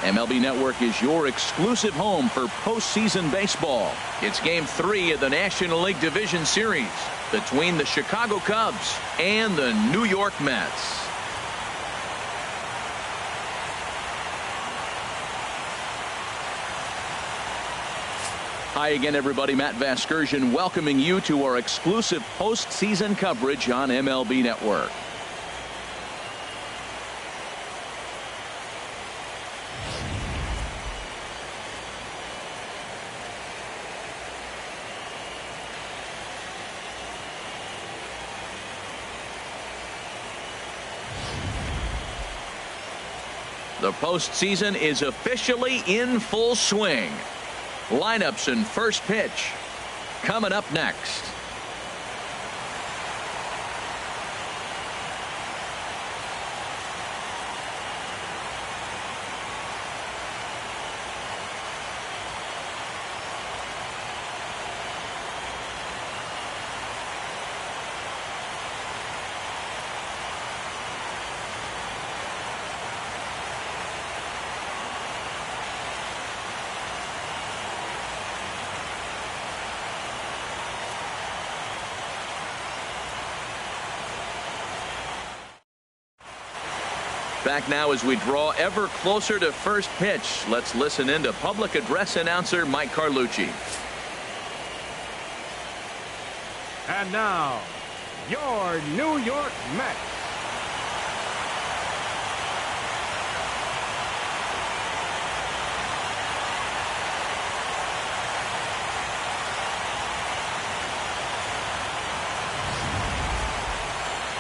MLB Network is your exclusive home for postseason baseball. It's Game 3 of the National League Division Series between the Chicago Cubs and the New York Mets. Hi again, everybody. Matt Vasgersian welcoming you to our exclusive postseason coverage on MLB Network. The postseason is officially in full swing. Lineups and first pitch coming up next. Back now as we draw ever closer to first pitch. Let's listen in to public address announcer Mike Carlucci. And now, your New York Mets.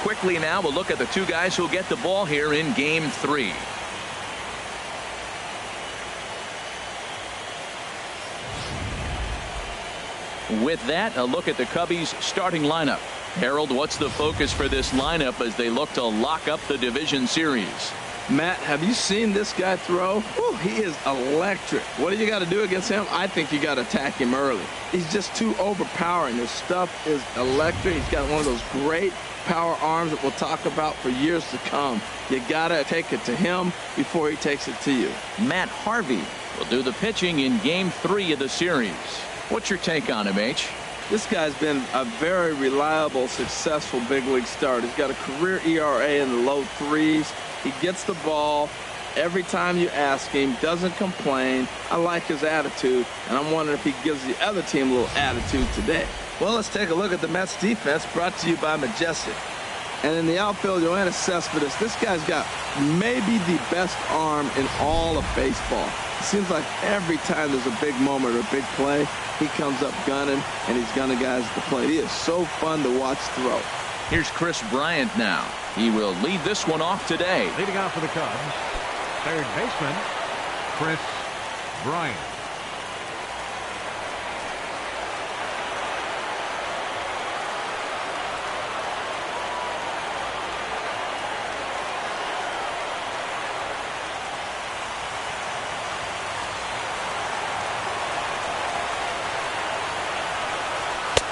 Quickly now, we'll look at the two guys who'll get the ball here in Game 3. With that, a look at the Cubbies' starting lineup. Harold, what's the focus for this lineup as they look to lock up the division series? Matt, have you seen this guy throw? Whew, he is electric. What do you got to do against him? I think you got to attack him early. He's just too overpowering. His stuff is electric. He's got one of those great power arms that we'll talk about for years to come. You got to take it to him before he takes it to you. Matt Harvey will do the pitching in Game 3 of the series. What's your take on him, H? This guy's been a very reliable, successful big league starter. He's got a career ERA in the low 3s. He gets the ball every time you ask him, doesn't complain. I like his attitude, and I'm wondering if he gives the other team a little attitude today. Well, let's take a look at the Mets defense, brought to you by Majestic. And in the outfield, Yoenis Cespedes, this guy's got maybe the best arm in all of baseball. It seems like every time there's a big moment or a big play, he comes up gunning, and he's gunning guys at the plate. He is so fun to watch throw. Here's Chris Bryant now. He will lead this one off today. Leading off for the Cubs, third baseman, Chris Bryant.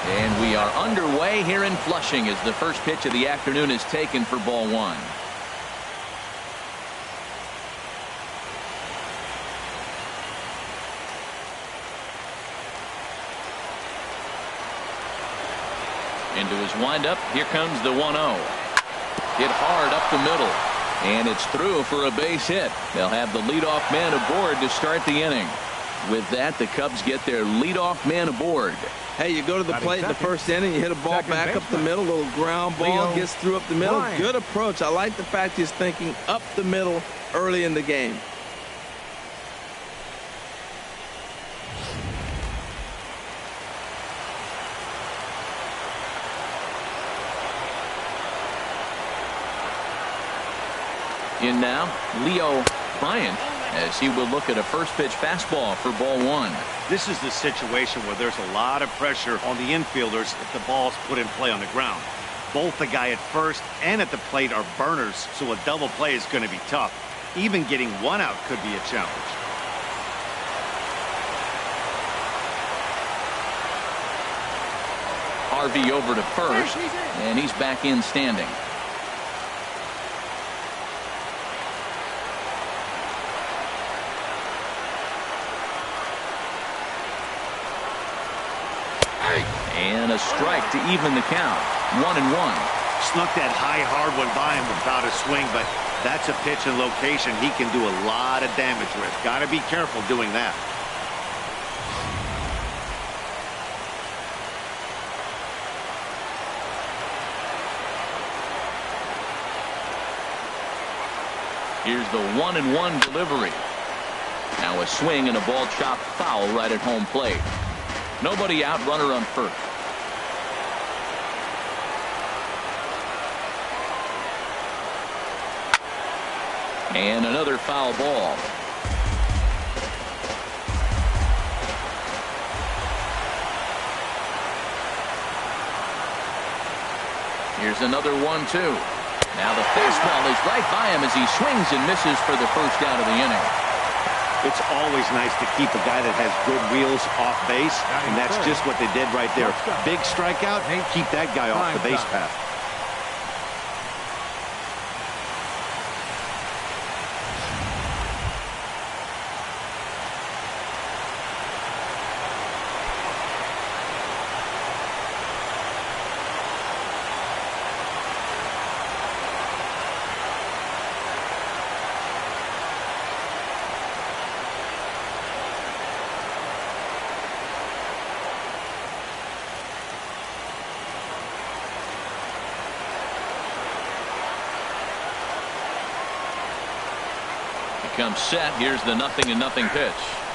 And we are underway here in Flushing as the first pitch of the afternoon is taken for ball 1. Into his windup. Here comes the 1-0. Hit hard up the middle. And it's through for a base hit. They'll have the leadoff man aboard to start the inning. With that, the Cubs get their leadoff man aboard. Hey, you go to the plate in the first inning, you hit a ball back up the middle, little ground ball, gets through up the middle. Good approach. I like the fact he's thinking up the middle early in the game. In now, Leo Bryant, as he will look at a first pitch fastball for ball 1. This is the situation where there's a lot of pressure on the infielders if the ball's put in play on the ground. Both the guy at first and at the plate are burners, so a double play is going to be tough. Even getting one out could be a challenge. Harvey over to first, and he's back in standing. And a strike to even the count. 1-1. Snuck that high hard one by him without a swing, but that's a pitch and location he can do a lot of damage with. Got to be careful doing that. Here's the 1-1 delivery. Now a swing and a ball chopped foul right at home plate. Nobody out, runner on first. And another foul ball. Here's another 1-2. Now the fastball is right by him as he swings and misses for the first out of the inning. It's always nice to keep a guy that has good wheels off base, and that's just what they did right there. Big strikeout, keep that guy off the base path. Comes set. Here's the 0-0 pitch.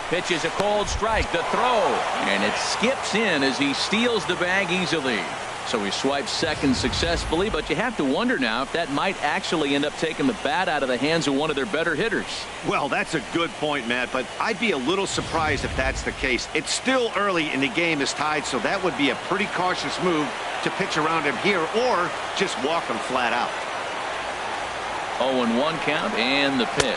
Pitch is a cold strike. The throw, and it skips in as he steals the bag easily. So he swipes second successfully, but you have to wonder now if that might actually end up taking the bat out of the hands of one of their better hitters. Well, that's a good point, Matt, but I'd be a little surprised if that's the case. It's still early and the game is tied, so that would be a pretty cautious move to pitch around him here or just walk him flat out. 0-1 count and the pitch.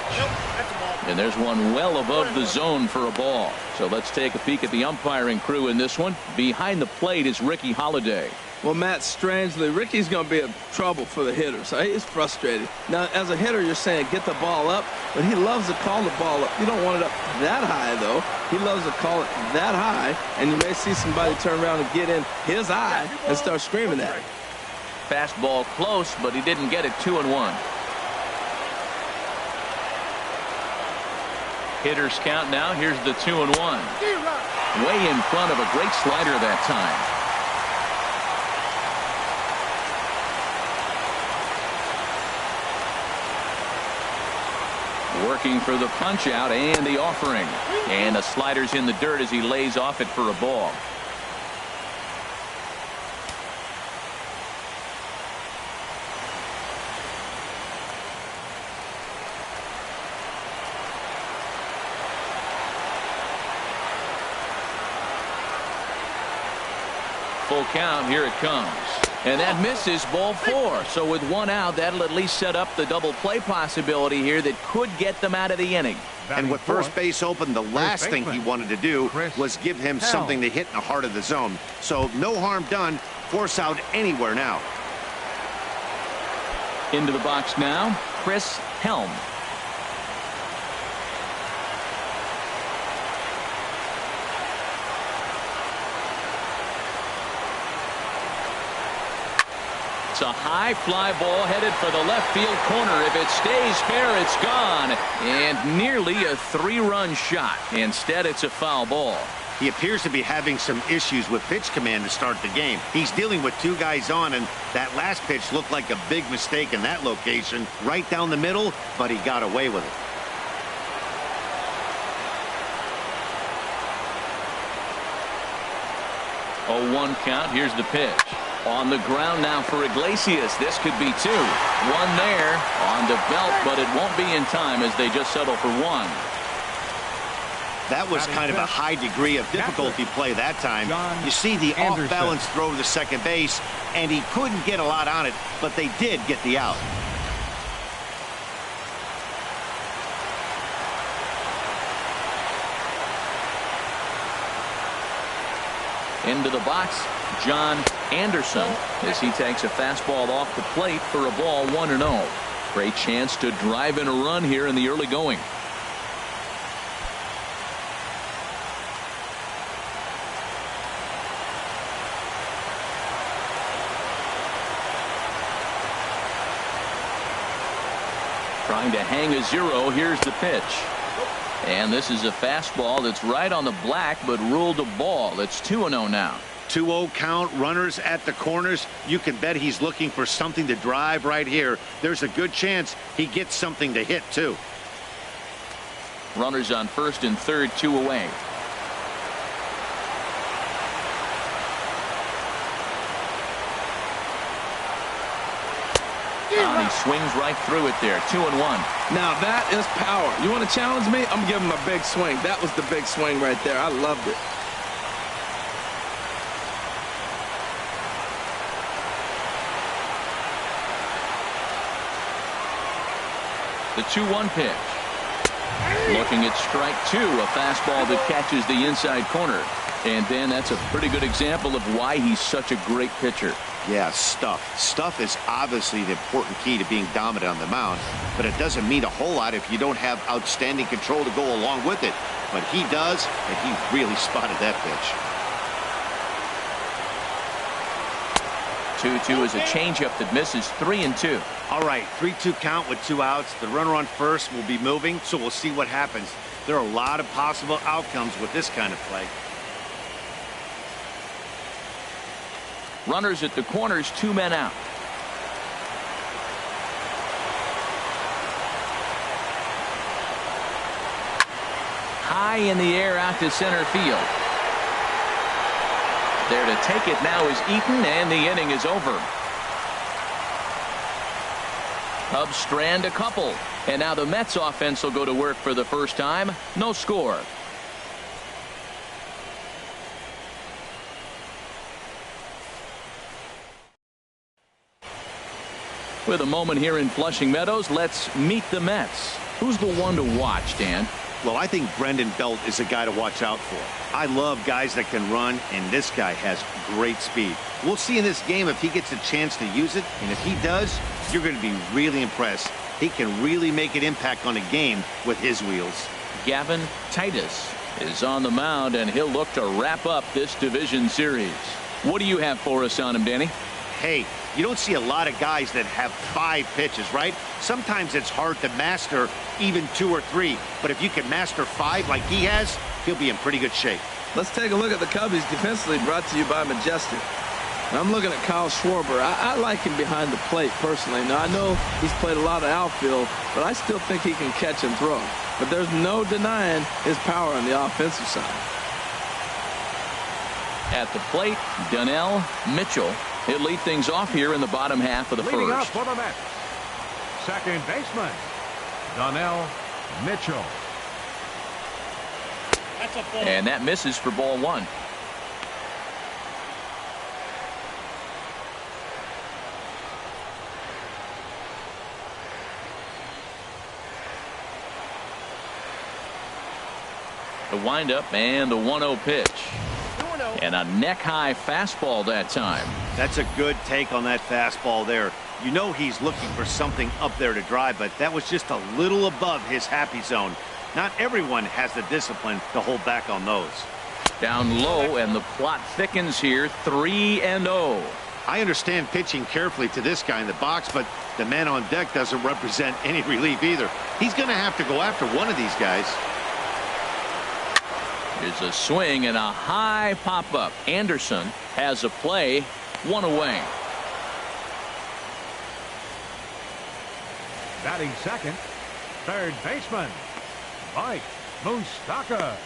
And there's one well above the zone for a ball. So let's take a peek at the umpiring crew in this one. Behind the plate is Ricky Holiday. Well, Matt, strangely, Ricky's going to be in trouble for the hitter, so he's frustrated. Now, as a hitter, you're saying get the ball up, but he loves to call the ball up. You don't want it up that high, though. He loves to call it that high, and you may see somebody turn around and get in his eye and start screaming at him. Fastball close, but he didn't get it. 2-1. Hitters count now. Here's the 2-1. Way in front of a great slider that time. Working for the punch out and the offering. And the slider's in the dirt as he lays off it for a ball. Full count. Here it comes. And that misses, ball 4. So with one out, that'll at least set up the double play possibility here that could get them out of the inning. And with first base open, the last thing he wanted to do was give him something to hit in the heart of the zone. So no harm done. Force out anywhere now. Into the box now, Chris Helm. It's a high fly ball headed for the left field corner. If it stays fair, it's gone. And nearly a 3-run shot. Instead, it's a foul ball. He appears to be having some issues with pitch command to start the game. He's dealing with 2 guys on, and that last pitch looked like a big mistake in that location. Right down the middle, but he got away with it. Oh, 1 count. Here's the pitch. On the ground now for Iglesias. This could be 2. 1 there on the belt, but it won't be in time as they just settle for 1. That was kind of a high degree of difficulty play that time. You see the off-balance throw to second base, and he couldn't get a lot on it, but they did get the out. Into the box, John Anderson, as he takes a fastball off the plate for a ball 1-0. Great chance to drive in a run here in the early going. Trying to hang a 0. Here's the pitch. And this is a fastball that's right on the black, but ruled a ball. It's 2-0 now. 2-0 count, runners at the corners. You can bet he's looking for something to drive right here. There's a good chance he gets something to hit, too. Runners on first and third, 2 away. He swings right through it there. 2-1. Now that is power. You want to challenge me? I'm giving him a big swing. That was the big swing right there. I loved it. The 2-1 pitch. Looking at strike 2, a fastball that catches the inside corner. And Ben, that's a pretty good example of why he's such a great pitcher. Yeah, stuff. Stuff is obviously the important key to being dominant on the mound, but it doesn't mean a whole lot if you don't have outstanding control to go along with it. But he does, and he really spotted that pitch. 2-2 is a changeup that misses. 3-2. All right, 3-2 count with 2 outs. The runner on first will be moving, so we'll see what happens. There are a lot of possible outcomes with this kind of play. Runners at the corners, 2 men out. High in the air out to center field. There to take it now is Eaton, and the inning is over. Cubs strand a couple, and now the Mets offense will go to work for the first time. No score. With a moment here in Flushing Meadows, let's meet the Mets. Who's the one to watch, Dan? Well, I think Brendan Belt is a guy to watch out for. I love guys that can run, and this guy has great speed. We'll see in this game if he gets a chance to use it, and if he does, you're going to be really impressed. He can really make an impact on a game with his wheels. Gavin Titus is on the mound, and he'll look to wrap up this division series. What do you have for us on him, Danny? Hey, you don't see a lot of guys that have 5 pitches, right? Sometimes it's hard to master even 2 or 3. But if you can master 5 like he has, he'll be in pretty good shape. Let's take a look at the Cubbies defensively, brought to you by Majestic. I'm looking at Kyle Schwarber. I like him behind the plate personally. Now, I know he's played a lot of outfield, but I still think he can catch and throw. But there's no denying his power on the offensive side. At the plate, Donnell Mitchell. He'll lead things off here in the bottom half of the Leading first. up for the Mets, second baseman, Donnell Mitchell. And that misses for ball 1. The windup and the 1-0 pitch. And a neck-high fastball that time. That's a good take on that fastball there. You know he's looking for something up there to drive, but that was just a little above his happy zone. Not everyone has the discipline to hold back on those. Down low, and the plot thickens here. 3-0. I understand pitching carefully to this guy in the box, but the man on deck doesn't represent any relief either. He's going to have to go after one of these guys. Here's a swing and a high pop-up. Anderson has a play. 1 away. Batting second, third baseman, Mike Moustakas.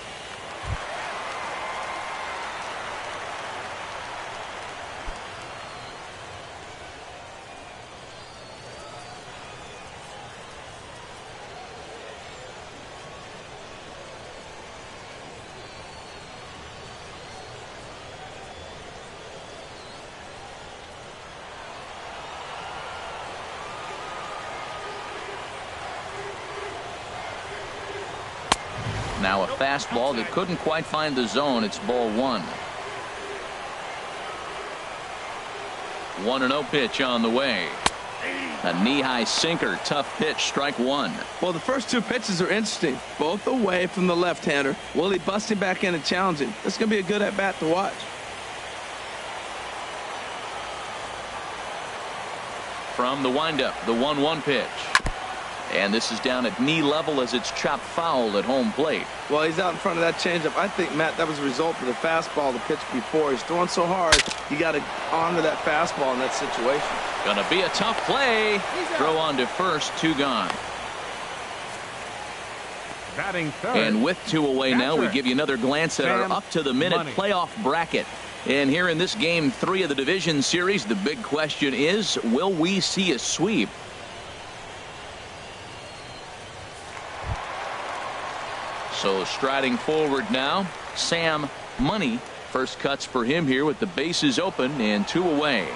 Now a fastball that couldn't quite find the zone. It's ball 1. 1-0 pitch on the way. A knee-high sinker. Tough pitch. Strike 1. Well, the first 2 pitches are interesting. Both away from the left-hander. Will he bust him back in and challenge him? This is going to be a good at-bat to watch. From the windup, the 1-1 pitch. And this is down at knee level as it's chopped foul at home plate. Well, he's out in front of that changeup. I think, Matt, that was a result of the fastball the pitch before. He's throwing so hard, you got to honor that fastball in that situation. Gonna be a tough play. Throw on to first, 2 gone. Batting third. And with 2 away now, we Catcher. give you another glance at our Sam up-to-the-minute Money. playoff bracket. And here in this game 3 of the division series, the big question is, will we see a sweep? So striding forward now, Sam Money. First cuts for him here with the bases open and 2 away.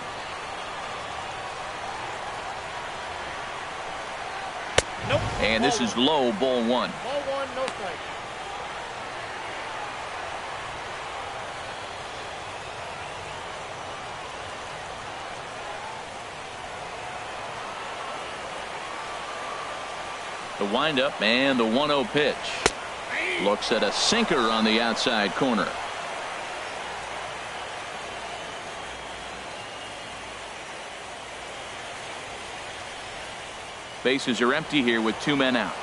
Nope. And this is low, ball 1. Ball 1, no strike. The windup and the 1-0 pitch. Looks at a sinker on the outside corner. Bases are empty here with 2 men out.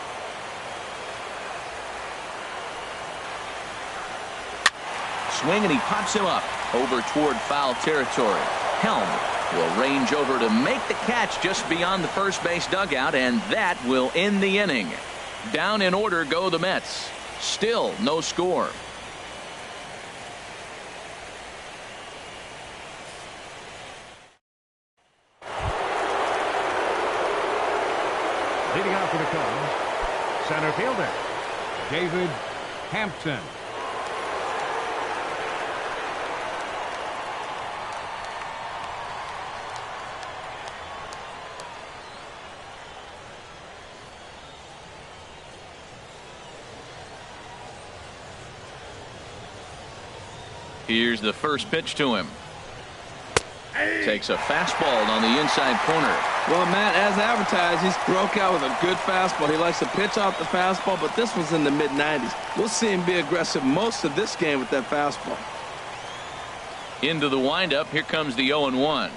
Swing, and he pops him up over toward foul territory. Helm will range over to make the catch just beyond the first base dugout, and that will end the inning. Down in order go the Mets. Still no score. Leading off for the Cubs, center fielder David Hampton. Here's the first pitch to him. Takes a fastball on the inside corner. Well, Matt, as advertised, he's broke out with a good fastball. He likes to pitch off the fastball, but this was in the mid-90s. We'll see him be aggressive most of this game with that fastball. Into the windup. Here comes the 0-1.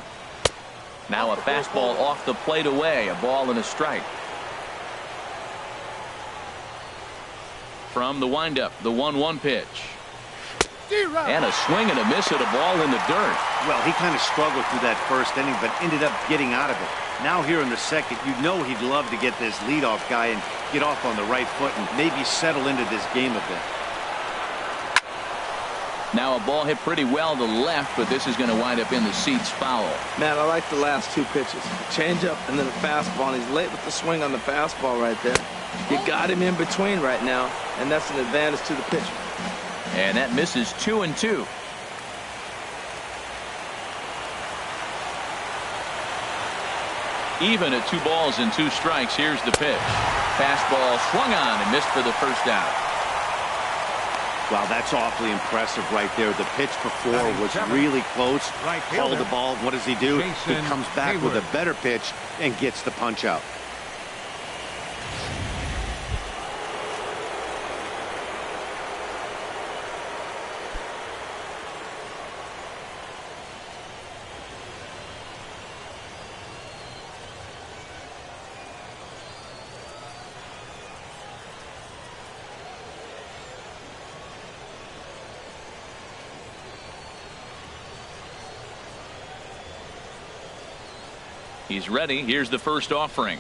Now a fastball off the plate away. A ball and a strike. From the windup, the 1-1 pitch. And a swing and a miss at a ball in the dirt. Well, he kind of struggled through that first inning, but ended up getting out of it. Now here in the second, you know he'd love to get this leadoff guy and get off on the right foot and maybe settle into this game a bit. Now a ball hit pretty well to left, but this is going to wind up in the seats foul. Matt, I like the last 2 pitches. Change-up and then a fastball, and he's late with the swing on the fastball right there. You got him in between right now, and that's an advantage to the pitcher. And that misses 2-2. Even at 2 balls and 2 strikes. Here's the pitch. Fastball swung on and missed for the first out. Wow, that's awfully impressive right there. The pitch before was really close. Right Called fielder. the ball. What does he do? He Jason comes back with Hayward. a better pitch and gets the punch out. He's ready. Here's the first offering.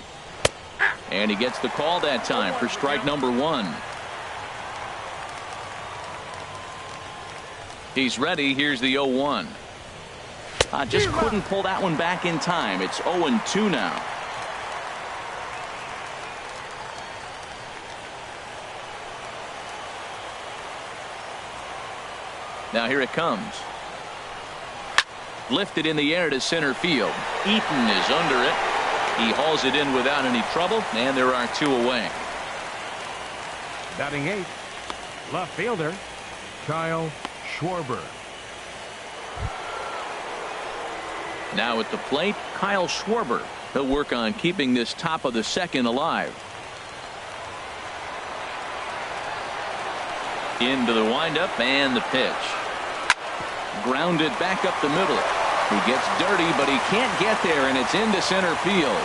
And he gets the call that time for strike number 1. He's ready. Here's the 0-1. Just couldn't pull that one back in time. It's 0-2 now. Now here it comes. Lifted in the air to center field. Eaton is under it. He hauls it in without any trouble, and there are 2 away. Batting 8th, left fielder Kyle Schwarber. Now at the plate, Kyle Schwarber. He'll work on keeping this top of the second alive. Into the windup and the pitch. Grounded back up the middle. He gets dirty, but he can't get there, and it's into center field.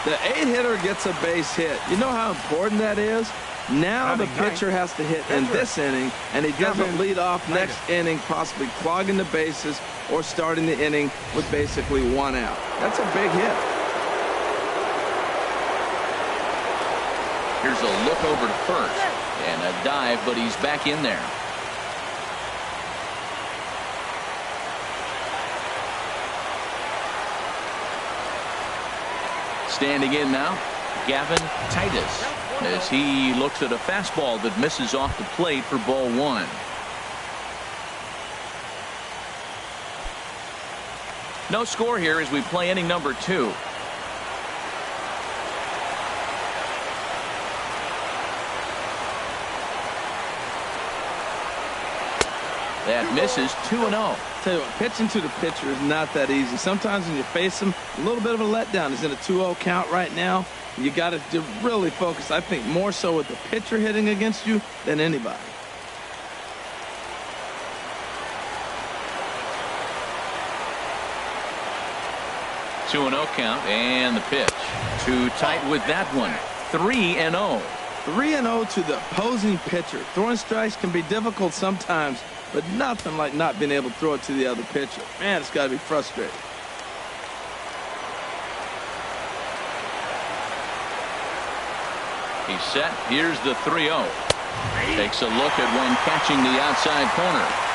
The 8-hitter gets a base hit. You know how important that is? Now the pitcher has to hit in this inning, and he doesn't lead off next inning, possibly clogging the bases or starting the inning with basically 1 out. That's a big hit. Here's a look over to first, and a dive, but he's back in there. Standing in now, Gavin Titus, as he looks at a fastball that misses off the plate for ball 1. No score here as we play inning number 2. That misses 2-0. Tell you what, pitching to the pitcher is not that easy. Sometimes when you face him, a little bit of a letdown. He's in a 2-0 count right now. You got to really focus, I think, more so with the pitcher hitting against you than anybody. Two 2-0 count, and the pitch. Too tight with that one. 3-0. 3-0 to the opposing pitcher. Throwing strikes can be difficult sometimes, but nothing like not being able to throw it to the other pitcher. Man, it's got to be frustrating. He's set. Here's the 3-0. Takes a look at one catching the outside corner.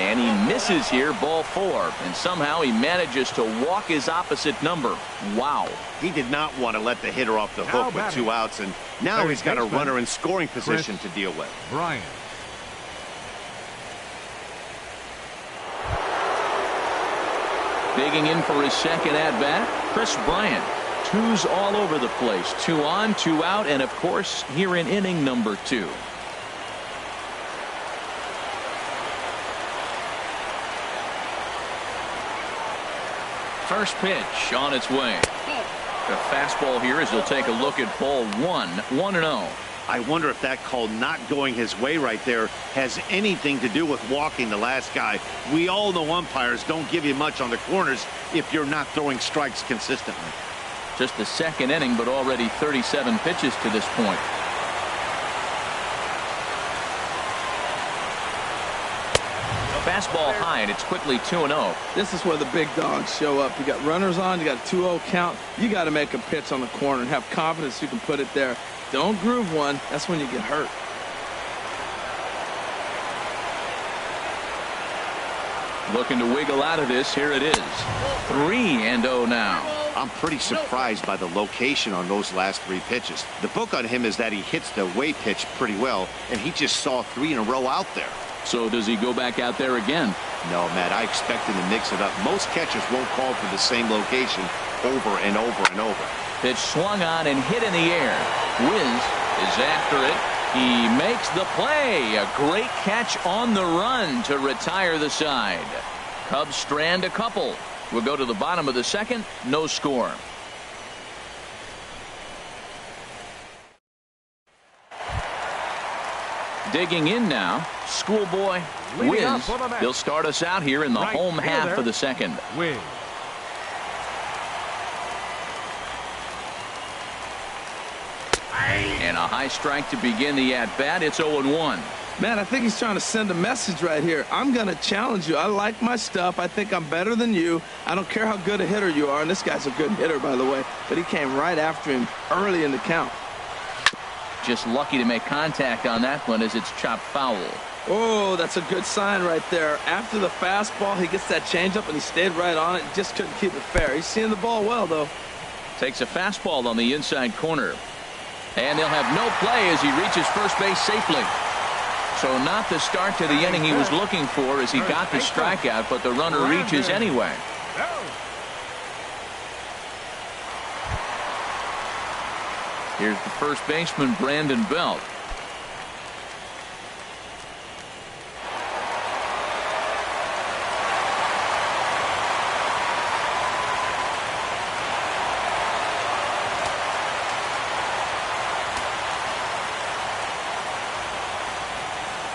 And he misses here, ball 4, and somehow he manages to walk his opposite number. Wow. He did not want to let the hitter off the hook with 2 outs, and now he's got a runner in scoring position to deal with. Bryant. Digging in for his second at-bat, Chris Bryant. 2s all over the place. 2 on, 2 out, and of course, here in inning number 2. First pitch on its way. The fastball here as he'll take a look at ball 1. 1-0. I wonder if that call not going his way right there has anything to do with walking the last guy. We all know umpires don't give you much on the corners if you're not throwing strikes consistently. Just the second inning, but already 37 pitches to this point. Fastball high, and it's quickly 2-0. This is where the big dogs show up. You got runners on, you got a 2-0 count. You got to make a pitch on the corner and have confidence you can put it there. Don't groove one. That's when you get hurt. Looking to wiggle out of this. Here it is. 3-0 now. I'm pretty surprised by the location on those last 3 pitches. The book on him is that he hits the way pitch pretty well, and he just saw 3 in a row out there. So does he go back out there again? No, Matt, I expect him to mix it up. Most catchers won't call for the same location over and over and over. Pitch swung on and hit in the air. Wiz is after it. He makes the play. A great catch on the run to retire the side. Cubs strand a couple. We'll go to the bottom of the second. No score. Digging in now, Schoolboy Wiz. He'll start us out here in the home half of the second. Wiz. And a high strike to begin the at-bat. It's 0-1. Man, I think he's trying to send a message right here. I'm going to challenge you. I like my stuff. I think I'm better than you. I don't care how good a hitter you are. And this guy's a good hitter, by the way. But he came right after him early in the count. Just lucky to make contact on that one as it's chopped foul. Oh, that's a good sign right there. After the fastball, he gets that changeup, and he stayed right on it. Just couldn't keep it fair. He's seeing the ball well, though. Takes a fastball on the inside corner. And they'll have no play as he reaches first base safely. So not the start to the inning he was looking for as he got the strikeout, but the runner reaches anyway. Here's the first baseman, Brandon Belt.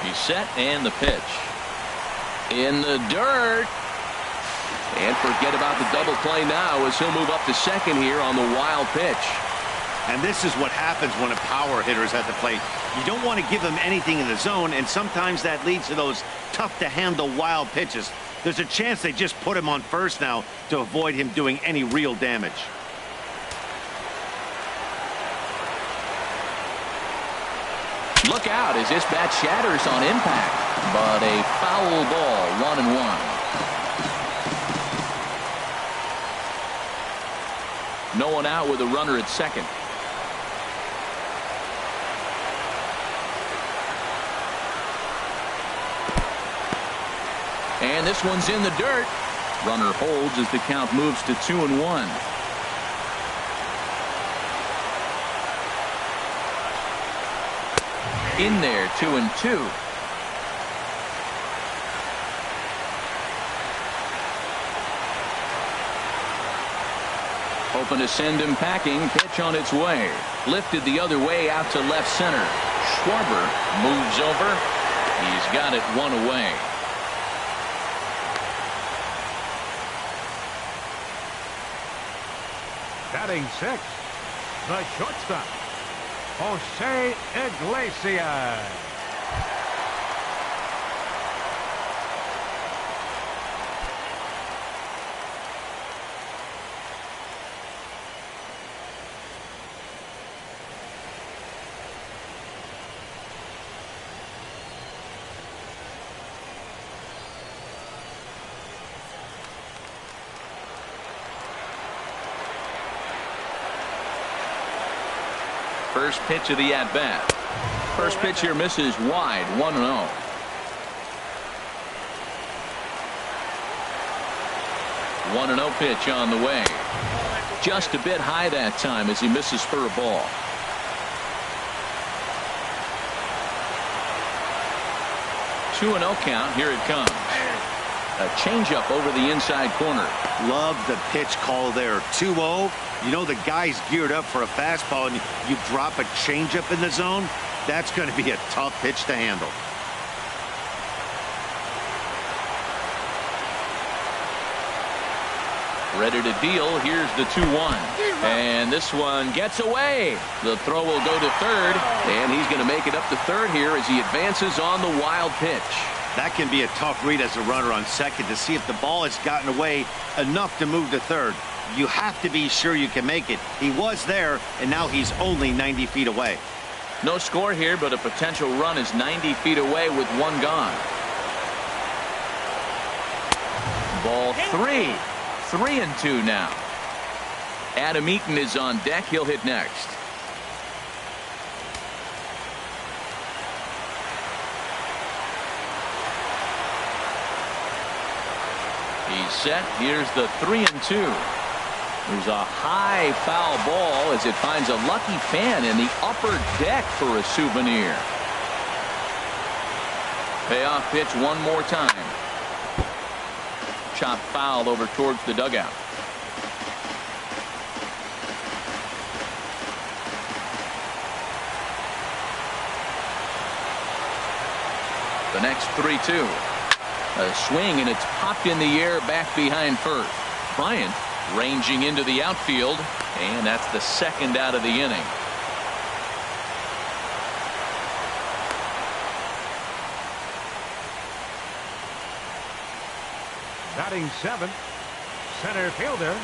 He's set, and the pitch. In the dirt. And forget about the double play now as he'll move up to second here on the wild pitch. And this is what happens when a power hitter is at the plate. You don't want to give him anything in the zone, and sometimes that leads to those tough-to-handle wild pitches. There's a chance they just put him on first now to avoid him doing any real damage. Look out as this bat shatters on impact. But a foul ball, 1-1. No one out with a runner at second. And this one's in the dirt. Runner holds as the count moves to 2-1. In there, 2-2. Hoping to send him packing. Pitch on its way. Lifted the other way out to left center. Schwarber moves over. He's got it one away. Batting 6, the shortstop, Jose Iglesias. First pitch of the at-bat. First pitch here misses wide, 1-0. One 1-0 pitch on the way. Just a bit high that time as he misses for a ball. Two 2-0 count. Here it comes. A changeup over the inside corner. Love the pitch call there. 2-0. You know the guy's geared up for a fastball, and you drop a changeup in the zone. That's going to be a tough pitch to handle. Ready to deal. Here's the 2-1. And this one gets away. The throw will go to third, and he's going to make it up to third here as he advances on the wild pitch. That can be a tough read as a runner on second to see if the ball has gotten away enough to move to third. You have to be sure you can make it. He was there, and now he's only 90 feet away. No score here, but a potential run is 90 feet away with one gone. Ball 3. 3-2 now. Adam Eaton is on deck. He'll hit next. He's set. Here's the 3-2. There's a high foul ball as it finds a lucky fan in the upper deck for a souvenir. Payoff pitch one more time. Chop foul over towards the dugout. The next 3-2. A swing, and it's popped in the air back behind first. Bryant ranging into the outfield, and that's the second out of the inning. Batting 7, center fielder,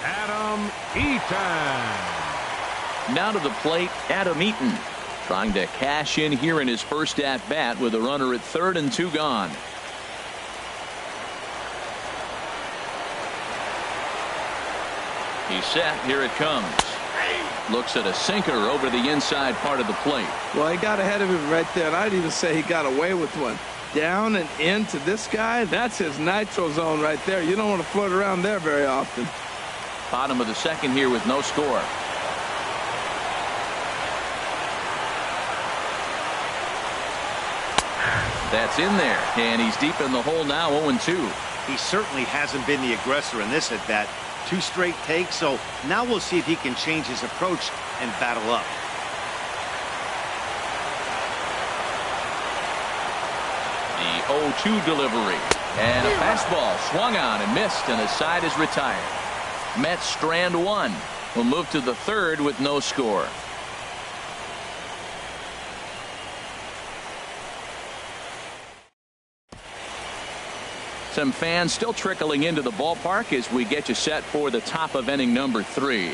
Adam Eaton. Now to the plate, Adam Eaton, trying to cash in here in his first at-bat with a runner at third and 2 gone. He's set. Here it comes. Looks at a sinker over the inside part of the plate. Well, he got ahead of him right there, and I'd even say he got away with one. Down and into this guy, that's his nitro zone right there. You don't want to float around there very often. Bottom of the second here with no score. That's in there, and he's deep in the hole now, 0-2. He certainly hasn't been the aggressor in this at-bat. 2 straight takes, so now we'll see if he can change his approach and battle up. 0-2 delivery. And a fastball swung on and missed, and the side is retired. Mets strand one. We'll move to the third with no score. Some fans still trickling into the ballpark as we get you set for the top of inning number 3.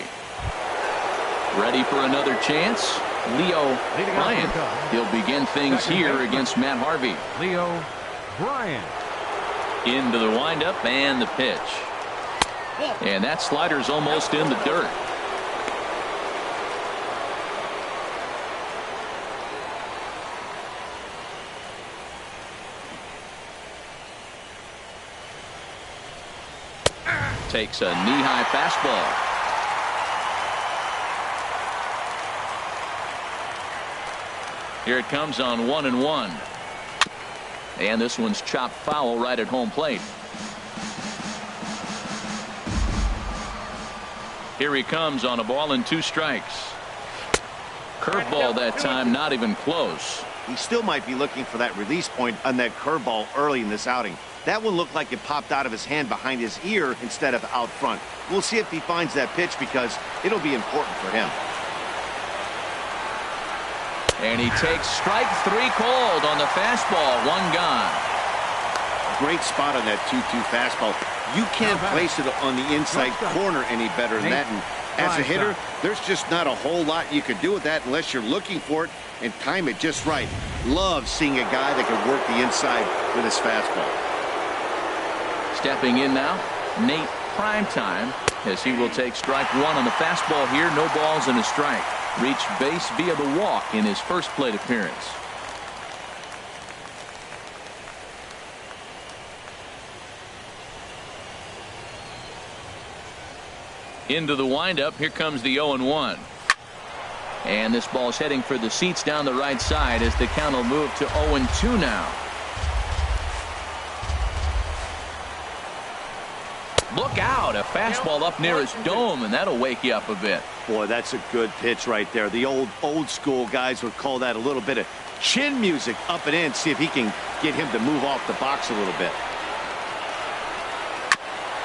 Ready for another chance? Leo Bryant. He'll begin things here against Matt Harvey. Leo Bryant. Into the windup and the pitch. And that slider's almost in the dirt. Takes a knee-high fastball. Here it comes on 1-1. And this one's chopped foul right at home plate. Here he comes on a ball and 2 strikes. Curveball that time, not even close. He still might be looking for that release point on that curveball early in this outing. That one looked like it popped out of his hand behind his ear instead of out front. We'll see if he finds that pitch because it'll be important for him. And he takes strike 3 cold on the fastball. 1 gone. Great spot on that 2-2 fastball. You can't place it on the inside corner any better than that. And as a hitter, there's just not a whole lot you could do with that unless you're looking for it and time it just right. Love seeing a guy that can work the inside with his fastball. Stepping in now, Nate Primetime, as he will take strike 1 on the fastball here. No balls and a strike. Reached base via the walk in his first plate appearance. Into the windup. Here comes the 0-1. And this ball's heading for the seats down the right side as the count will move to 0-2 now. Look out, a fastball up near his dome, and that'll wake you up a bit. Boy, that's a good pitch right there. The old school guys would call that a little bit of chin music up and in. See if he can get him to move off the box a little bit.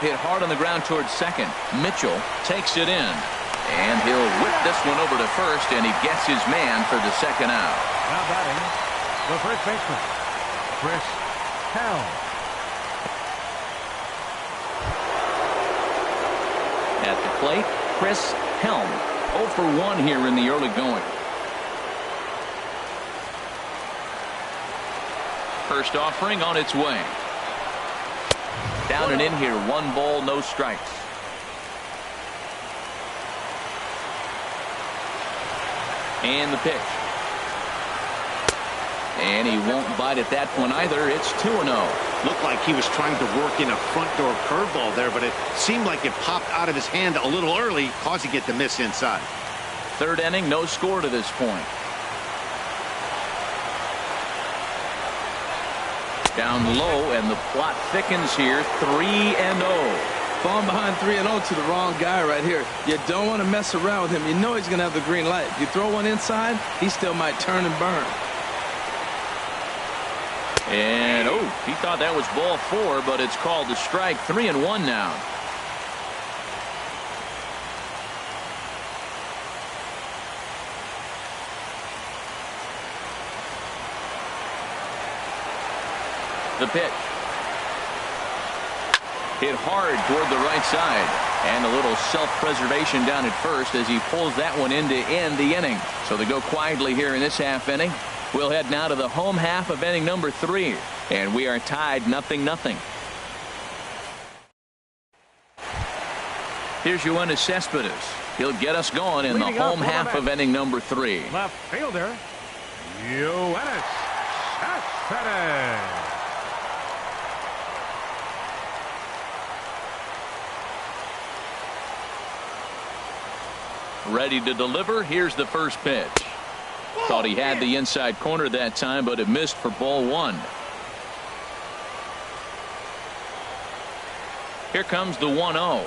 Hit hard on the ground towards second. Mitchell takes it in, and he'll whip this one over to first, and he gets his man for the second out. Now batting, the first baseman, Chris Hell. At the plate, Chris Helm. 0 for 1 here in the early going. First offering on its way. Down and in here, 1 ball, no strikes. And the pitch. And he won't bite at that one either. It's 2-0. Looked like he was trying to work in a front door curveball there, but it seemed like it popped out of his hand a little early, causing it to miss inside. Third inning, no score to this point. Down low, and the plot thickens here. 3-0. Falling behind 3-0 to the wrong guy right here. You don't want to mess around with him. You know he's going to have the green light. If you throw one inside, he still might turn and burn. And, he thought that was ball 4, but it's called a strike. 3-1 now. The pitch. Hit hard toward the right side. And a little self-preservation down at first as he pulls that one in to end the inning. So they go quietly here in this half inning. We'll head now to the home half of inning number 3. And we are tied 0-0. Here's Yoenis Cespedes. He'll get us going in the home half of inning number 3. Left fielder, Yoenis Cespedes. Ready to deliver. Here's the first pitch. Thought he had the inside corner that time, but it missed for ball 1. Here comes the 1-0.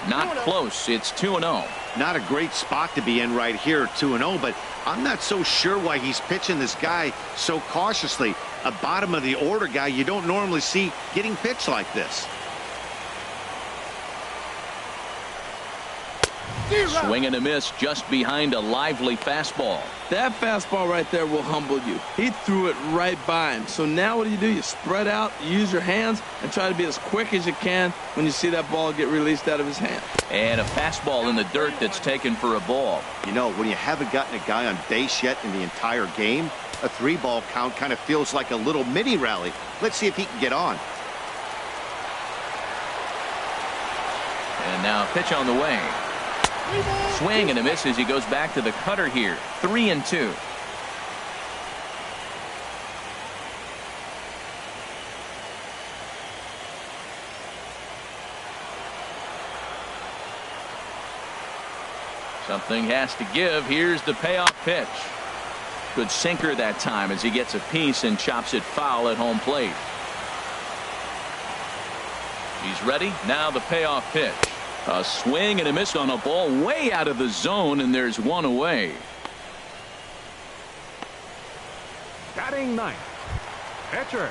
Not close. It's 2-0. Not a great spot to be in right here, 2-0, but I'm not so sure why he's pitching this guy so cautiously. A bottom of the order guy you don't normally see getting pitched like this. Swing and a miss just behind a lively fastball. That fastball right there will humble you. He threw it right by him. So now what do? You spread out, you use your hands, and try to be as quick as you can when you see that ball get released out of his hand. And a fastball in the dirt that's taken for a ball. You know, when you haven't gotten a guy on base yet in the entire game, a 3-ball count kind of feels like a little mini rally. Let's see if he can get on. And now a pitch on the way. Swing and a miss as he goes back to the cutter here. 3-2. Something has to give. Here's the payoff pitch. Good sinker that time as he gets a piece and chops it foul at home plate. He's ready. Now the payoff pitch. A swing and a miss on a ball way out of the zone, and there's one away. Batting ninth, pitcher.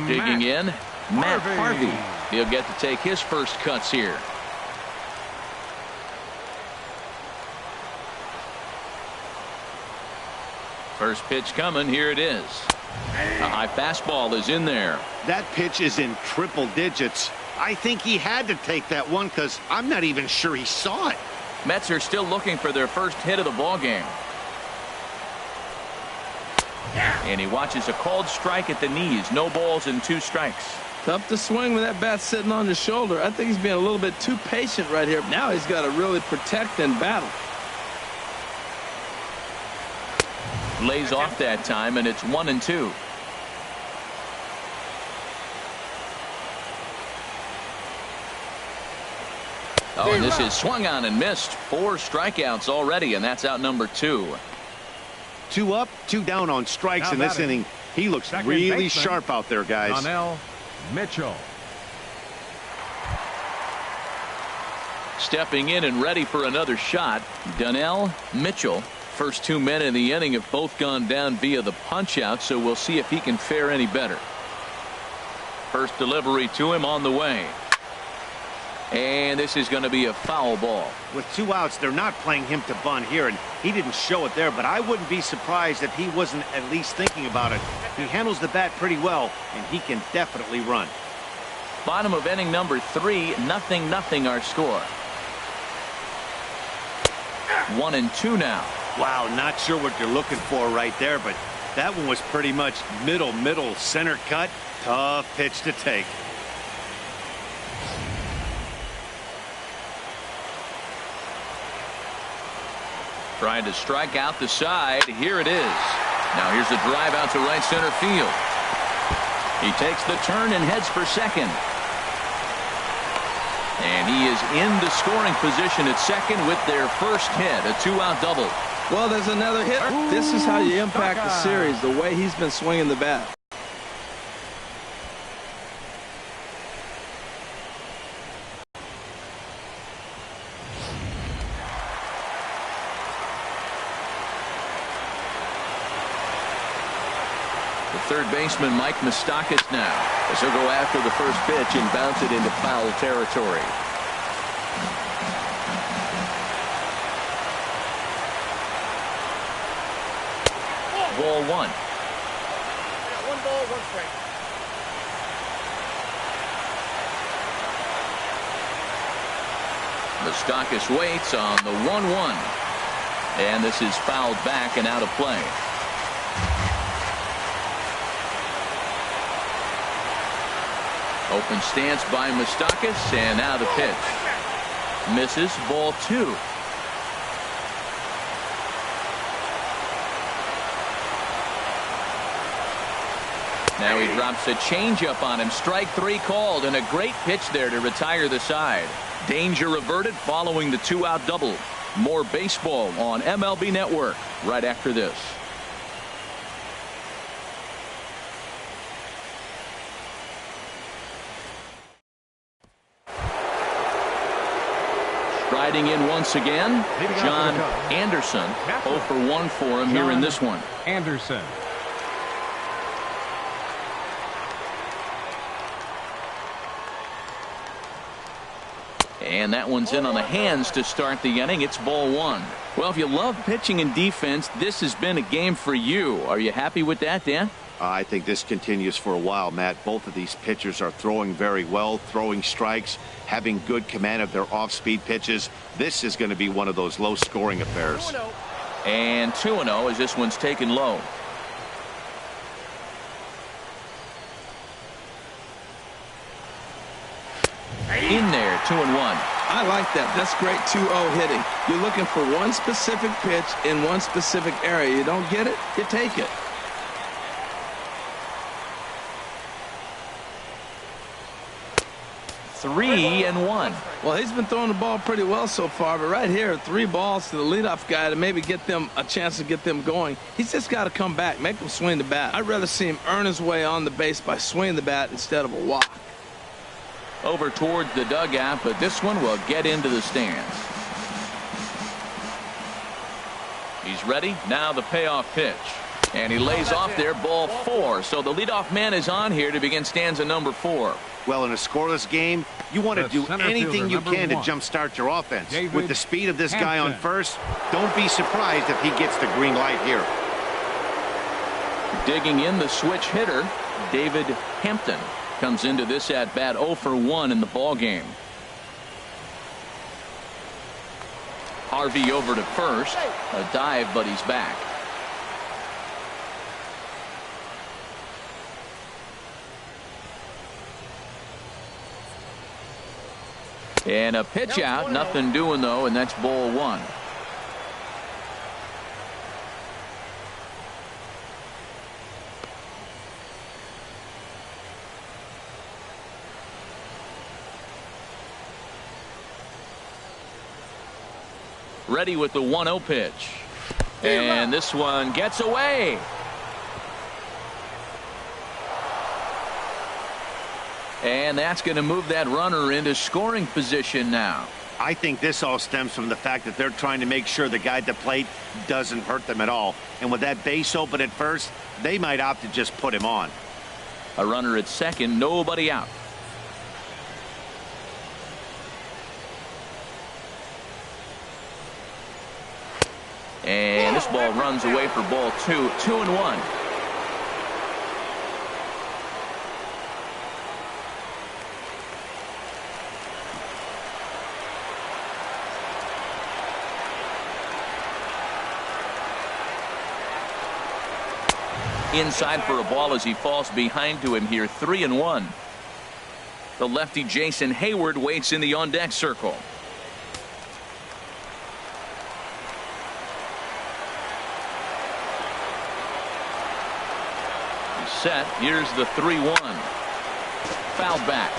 Digging in, Matt Harvey. He'll get to take his first cuts here. First pitch coming. Here it is. A high fastball is in there. That pitch is in triple digits. I think he had to take that one because I'm not even sure he saw it. Mets are still looking for their first hit of the ball game. And he watches a called strike at the knees. No balls and 2 strikes. Tough to swing when that bat's sitting on his shoulder. I think he's being a little bit too patient right here. Now he's got to really protect and battle. Lays off that time, and it's 1-2. Oh, and this is swung on and missed. 4 strikeouts already, and that's out number 2. 2 up, 2 down on strikes Now in this batting, inning. He looks second really baseman, sharp out there, guys. Donnell Mitchell. Stepping in and ready for another shot, Donnell Mitchell. First 2 men in the inning have both gone down via the punch out, so we'll see if he can fare any better. First delivery to him on the way. And this is going to be a foul ball. With 2 outs, they're not playing him to bunt here, and he didn't show it there, but I wouldn't be surprised if he wasn't at least thinking about it. He handles the bat pretty well, and he can definitely run. Bottom of inning number 3, 0-0 our score. 1-2 now. Wow, not sure what you're looking for right there, but that one was pretty much middle center cut. Tough pitch to take. Trying to strike out the side. Here it is. Now here's a drive out to right center field. He takes the turn and heads for second. And he is in the scoring position at second with their first hit, a 2-out double. Well, there's another hit. This is how you impact the series, the way he's been swinging the bat. Third baseman Mike Moustakas now as he'll go after the first pitch and bounce it into foul territory. Ball 1. 1 ball, 1 strike. Moustakas waits on the 1-1. And this is fouled back and out of play. Open stance by Moustakas, and now the pitch. Misses, ball 2. Now he drops a changeup on him. Strike 3 called, and a great pitch there to retire the side. Danger averted following the 2-out double. More baseball on MLB Network right after this. Riding in once again, John Anderson. 0 for 1 for him here in this one. Anderson. And that one's in on the hands to start the inning. It's ball one. Well, if you love pitching and defense, this has been a game for you. Are you happy with that, Dan? I think this continues for a while, Matt. Both of these pitchers are throwing very well, throwing strikes, having good command of their off-speed pitches. This is going to be one of those low-scoring affairs. 2-0. And 2-0 as this one's taken low. In there, 2-1. I like that. That's great 2-0 hitting. You're looking for one specific pitch in one specific area. You don't get it, you take it. Three and one. Well, he's been throwing the ball pretty well so far, but right here, 3 balls to the leadoff guy to maybe get them a chance to get them going. He's just got to come back, make him swing the bat. I'd rather see him earn his way on the base by swinging the bat instead of a walk. Over towards the dugout, but this one will get into the stands. He's ready. Now the payoff pitch. And he lays off there, ball 4. So the leadoff man is on here to begin stanza number 4. Well, in a scoreless game, you want to do anything you can to jumpstart your offense. With the speed of this guy on first, don't be surprised if he gets the green light here. Digging in the switch hitter, David Hampton comes into this at bat 0 for 1 in the ball game. Harvey over to first, a dive, but he's back. And a pitch out, nothing doing though, and that's ball 1. Ready with the 1-0 pitch. And this one gets away. And that's going to move that runner into scoring position now. I think this all stems from the fact that they're trying to make sure the guy at the plate doesn't hurt them at all. And with that base open at first, they might opt to just put him on. A runner at second, nobody out. And this ball runs away for ball 2. 2-1. Inside for a ball as he falls behind to him here. 3-1. The lefty Jason Hayward waits in the on-deck circle. He's set. Here's the 3-1. Fouled back.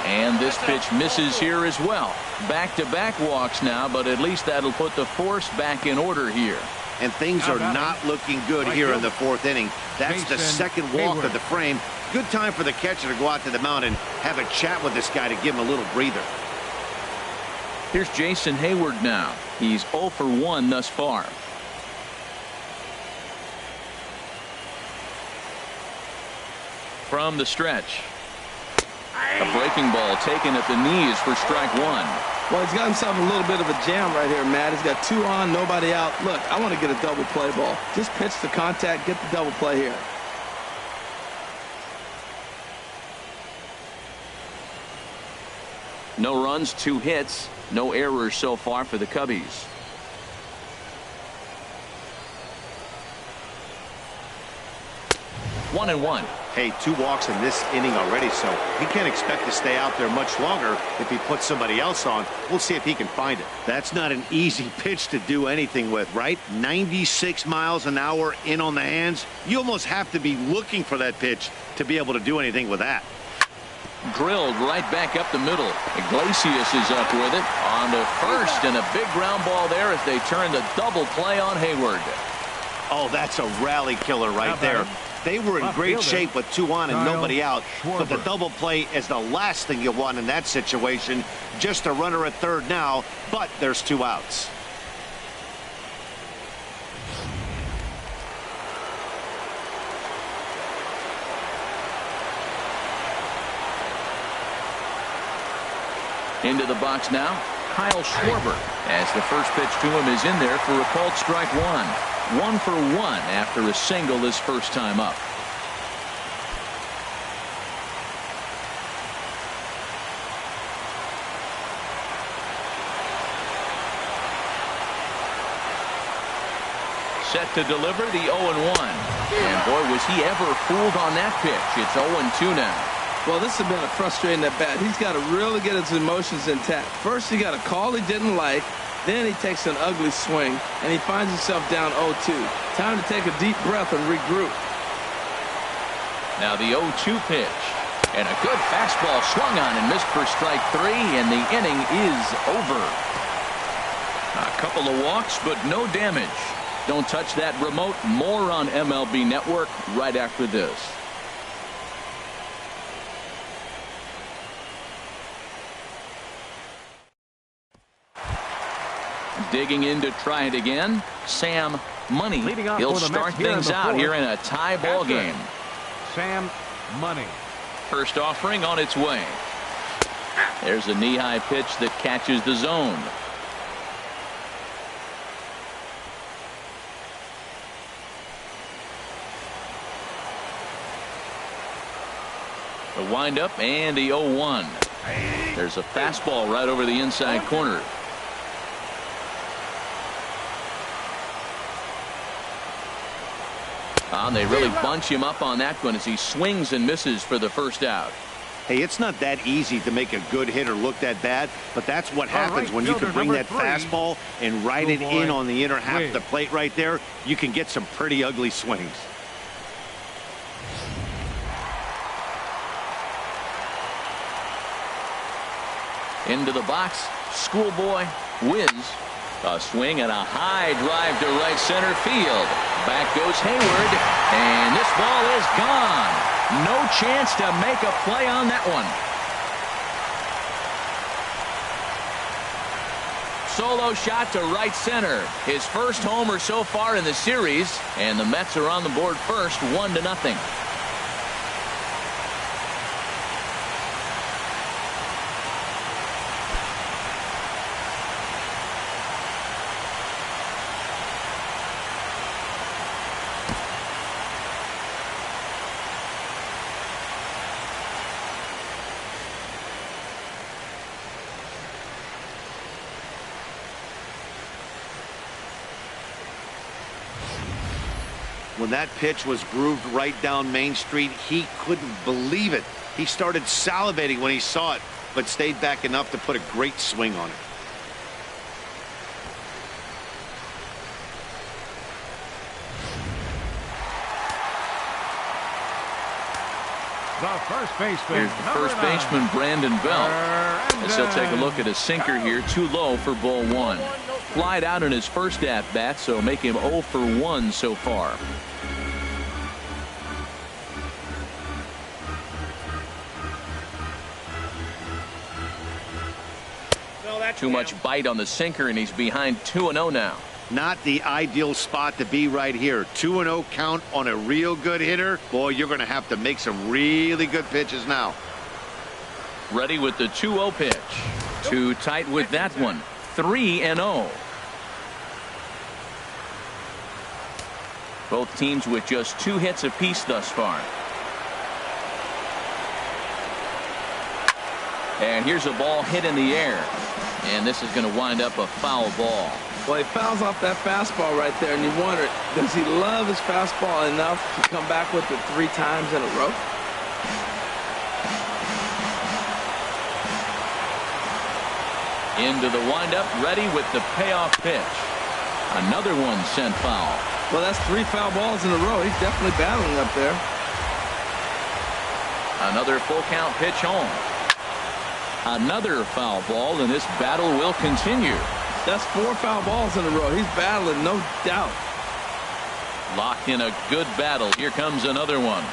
And this pitch misses here as well. Back-to-back walks now, but at least that'll put the force back in order here. And things are not looking good here in the 4th inning. That's the second walk of the frame. Good time for the catcher to go out to the mound and have a chat with this guy to give him a little breather. Here's Jason Hayward now. He's 0 for 1 thus far. From the stretch. A breaking ball taken at the knees for strike 1. Well, he's got himself a little bit of a jam right here, Matt. He's got 2 on, nobody out. Look, I want to get a double play ball. Just pitch the contact, get the double play here. No runs, 2 hits, no errors so far for the Cubbies. One and one. Hey, 2 walks in this inning already, so he can't expect to stay out there much longer if he puts somebody else on. We'll see if he can find it. That's not an easy pitch to do anything with, right? 96 miles an hour in on the hands. You almost have to be looking for that pitch to be able to do anything with that. Drilled right back up the middle. Iglesias is up with it on to first, and a big ground ball there as they turn the double play on Hayward. Oh, that's a rally killer right there. They were in great shape with 2 on and nobody out, but the double play is the last thing you want in that situation. Just a runner at third now, but there's 2 outs. Into the box now, Kyle Schwarber, as the first pitch to him is in there for a called strike one. 1 for 1 after a single his first time up. Set to deliver the 0-1. And boy, was he ever fooled on that pitch. It's 0-2 now. Well, this has been a frustrating at bat. He's got to really get his emotions intact. First, he got a call he didn't like. Then he takes an ugly swing, and he finds himself down 0-2. Time to take a deep breath and regroup. Now the 0-2 pitch. And a good fastball swung on and missed for strike 3, and the inning is over. A couple of walks, but no damage. Don't touch that remote. More on MLB Network right after this. Digging in to try it again, Sam Money. He'll start things out here in a tie ball game. Sam Money. First offering on its way. There's a knee-high pitch that catches the zone. The windup and the 0-1. There's a fastball right over the inside corner. They really bunch him up on that one as he swings and misses for the first out. Hey, it's not that easy to make a good hitter look that bad, but that's what happens when you can bring that fastball and ride it in on the inner half of the plate right there. You can get some pretty ugly swings. Into the box, schoolboy Wiz. A swing and a high drive to right center field. Back goes Hayward, and this ball is gone. No chance to make a play on that one. Solo shot to right center. His first homer so far in the series, and the Mets are on the board first, 1-0. When that pitch was grooved right down Main Street, he couldn't believe it. He started salivating when he saw it, but stayed back enough to put a great swing on it. The first baseman. Here's the first baseman, Brandon Belt. As he'll take a look at a sinker here, too low for ball 1. Flied out in his first at-bat, so make him 0 for 1 so far. Too much bite on the sinker, and he's behind 2-0 now. Not the ideal spot to be right here. 2-0 count on a real good hitter. Boy, you're going to have to make some really good pitches now. Ready with the 2-0 pitch. Too tight with that one. 3-0. Both teams with just 2 hits apiece thus far. And here's a ball hit in the air. And this is going to wind up a foul ball. Well, he fouls off that fastball right there, and you wonder, does he love his fastball enough to come back with it 3 times in a row? Into the windup, ready with the payoff pitch. Another one sent foul. Well, that's 3 foul balls in a row. He's definitely battling up there. Another full count pitch home. Another foul ball, and this battle will continue. That's 4 foul balls in a row. He's battling, no doubt. Locked in a good battle. Here comes another one.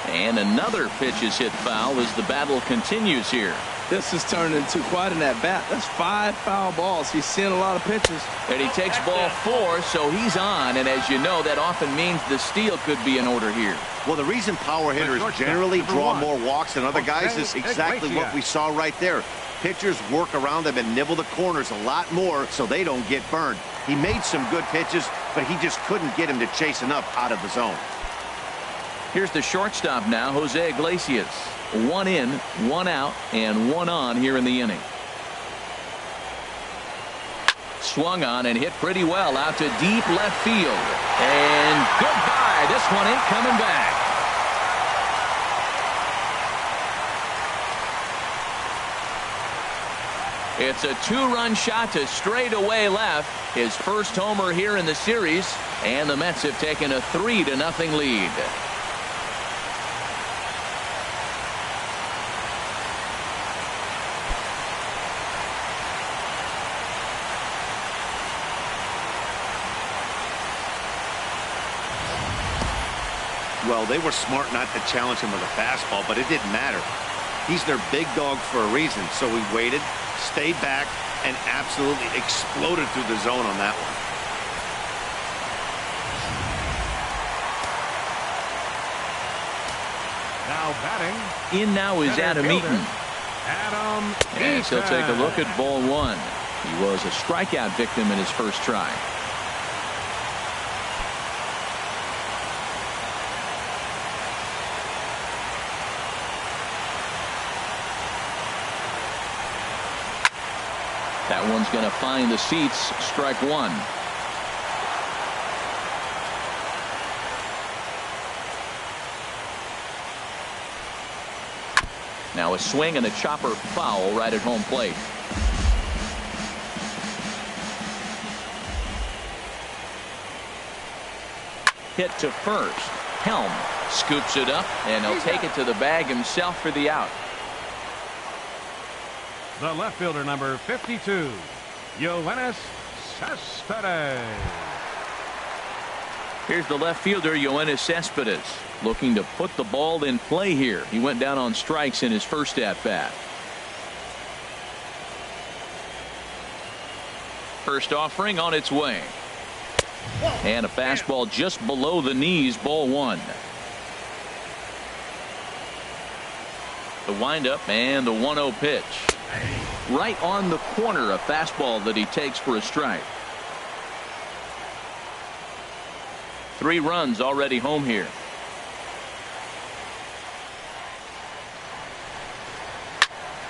And another pitch is hit foul as the battle continues here. This has turned into quite an at-bat. That's 5 foul balls. He's seeing a lot of pitches. And he takes ball 4, so he's on. And as you know, that often means the steal could be in order here. Well, the reason power hitters generally draw more walks than other guys is exactly what we saw right there. Pitchers work around them and nibble the corners a lot more so they don't get burned. He made some good pitches, but he just couldn't get him to chase enough out of the zone. Here's the shortstop now, Jose Iglesias. 1 in, 1 out, and 1 on here in the inning. Swung on and hit pretty well out to deep left field. And goodbye. This one ain't coming back. It's a 2-run shot to straightaway left. His first homer here in the series. And the Mets have taken a 3-0 lead. Well, they were smart not to challenge him with a fastball, but it didn't matter. He's their big dog for a reason, so he waited, stayed back, and absolutely exploded through the zone on that one. Now batting. In now is Center Adam fielder, Eaton. Adam And he'll take a look Eaton. at ball 1. He was a strikeout victim in his first try. That one's going to find the seats. Strike 1. Now a swing and a chopper foul right at home plate. Hit to first. Helm scoops it up, and he'll take it to the bag himself for the out. The left fielder, number 52, Yoenis Cespedes. Here's the left fielder, Yoenis Cespedes, looking to put the ball in play here. He went down on strikes in his first at-bat. First offering on its way. And a fastball just below the knees, ball 1. The windup and the 1-0 pitch. Right on the corner, a fastball that he takes for a strike. 3 runs already home here.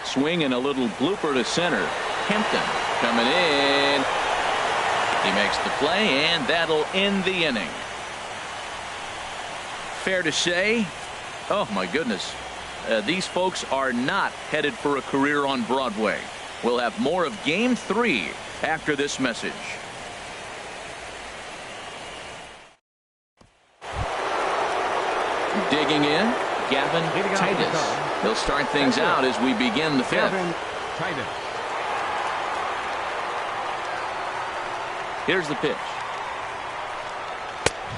Swing and a little blooper to center. Kempton coming in. He makes the play, and that'll end the inning. Fair to say, oh my goodness, these folks are not headed for a career on Broadway. We'll have more of Game 3 after this message. Digging in, Gavin Titus. He'll start things out as we begin the 5th. Gavin Titus. Here's the pitch.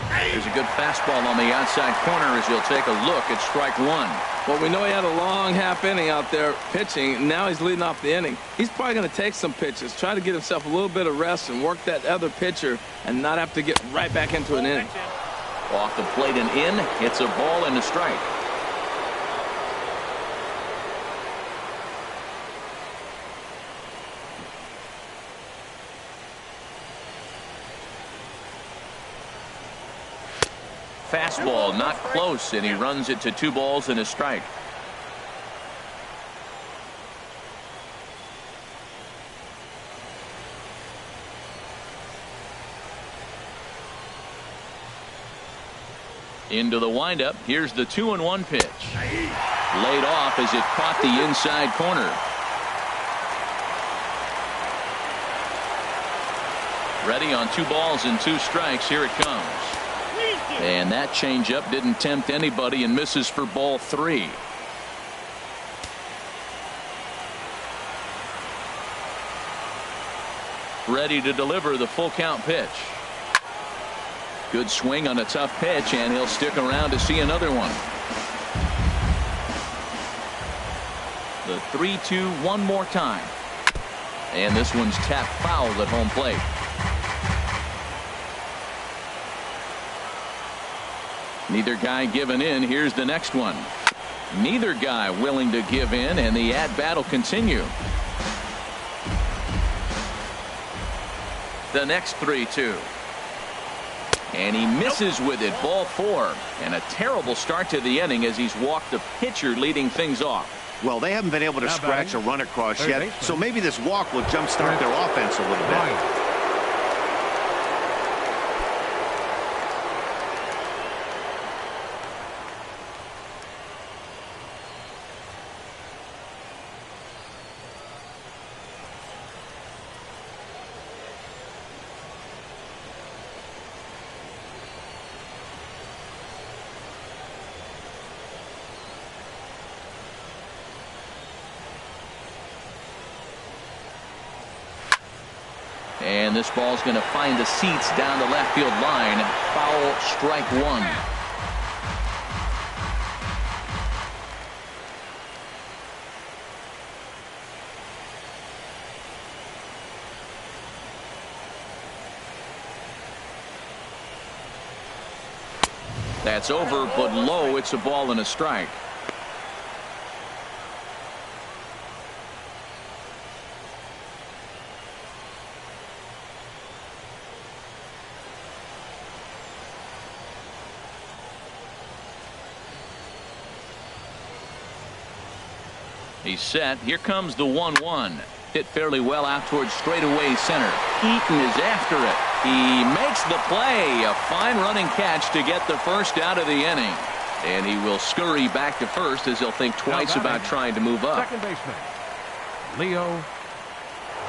There's a good fastball on the outside corner as he'll take a look at strike 1. Well, we know he had a long half inning out there pitching. Now he's leading off the inning. He's probably going to take some pitches, try to get himself a little bit of rest and work that other pitcher and not have to get right back into an inning. Off the plate and in. It's a ball and a strike. Fastball not close, and he runs it to 2 balls and a strike. Into the windup. Here's the 2-1 pitch. Laid off as it caught the inside corner. Ready on 2 balls and 2 strikes. Here it comes. And that changeup didn't tempt anybody and misses for ball 3. Ready to deliver the full count pitch. Good swing on a tough pitch, and he'll stick around to see another one. The 3-2 one more time. And this one's tapped foul at home plate. Neither guy giving in. Here's the next one. Neither guy willing to give in, and the at-bat will continue. The next 3-2. And he misses with it. Ball 4. And a terrible start to the inning as he's walked the pitcher leading things off. Well, they haven't been able to scratch a run across yet, so maybe this walk will jumpstart their offense a little bit. And this ball's going to find the seats down the left field line. Foul, strike 1. That's over, but low. It's a ball and a strike. He's set. Here comes the 1-1. Hit fairly well out towards straightaway center. Eaton is after it. He makes the play. A fine running catch to get the first out of the inning. And he will scurry back to first as he'll think twice about trying to move up. Second baseman, Leo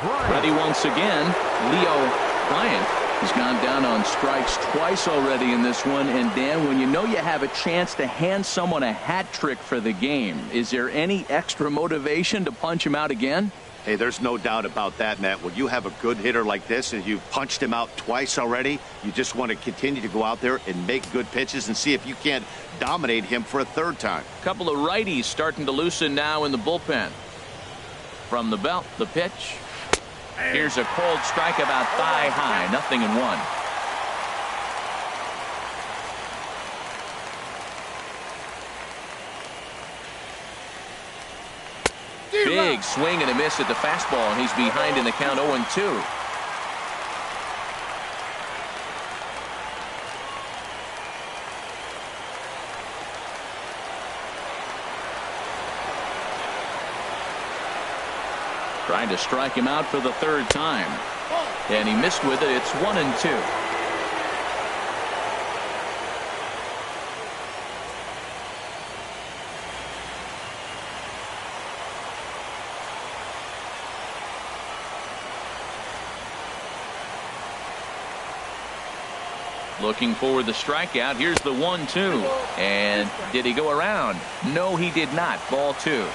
Bryant. Ready once again. Leo Bryant has gone down on strikes twice already in this one. And Dan, when you know you have a chance to hand someone a hat trick for the game, is there any extra motivation to punch him out again? Hey, there's no doubt about that, Matt. When you have a good hitter like this and you've punched him out twice already, you just want to continue to go out there and make good pitches and see if you can't dominate him for a third time. A couple of righties starting to loosen now in the bullpen. From the belt, the pitch. Here's a cold strike about thigh high. 0-1. Big swing and a miss at the fastball, and he's behind in the count 0-2. Trying to strike him out for the third time. And he missed with it. It's 1-2. Looking for the strikeout. Here's the 1-2. And did he go around? No, he did not. Ball 2.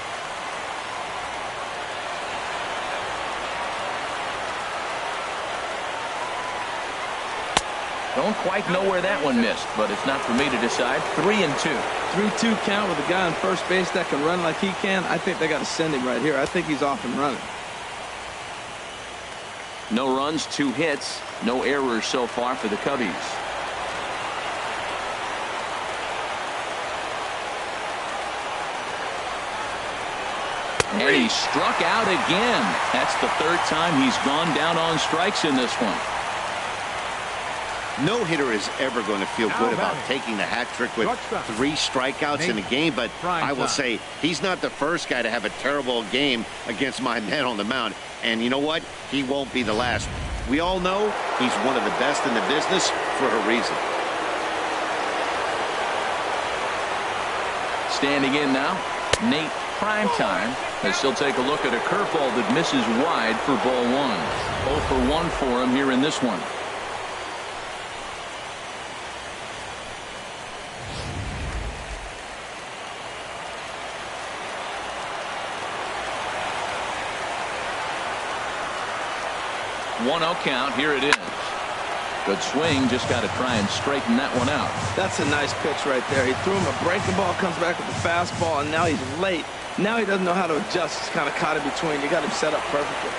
Don't quite know where that one missed, but it's not for me to decide. 3-2. 3-2 count with a guy on first base that can run like he can. I think they got to send him right here. I think he's off and running. No runs, 2 hits, no errors so far for the Cubbies. And he struck out again. That's the third time he's gone down on strikes in this one. No hitter is ever going to feel good about taking the hat trick with 3 strikeouts in a game, but I will say he's not the first guy to have a terrible game against my man on the mound. And you know what? He won't be the last. We all know he's one of the best in the business for a reason. Standing in now, Nate Primetime, as he'll take a look at a curveball that misses wide for ball 1. 0 for 1 for him here in this one. One-0 count. Here it is. Good swing. Just got to try and straighten that one out. That's a nice pitch right there. He threw him a breaking ball, comes back with the fastball, and now he's late. Now he doesn't know how to adjust. He's kind of caught in between. You got him set up perfectly.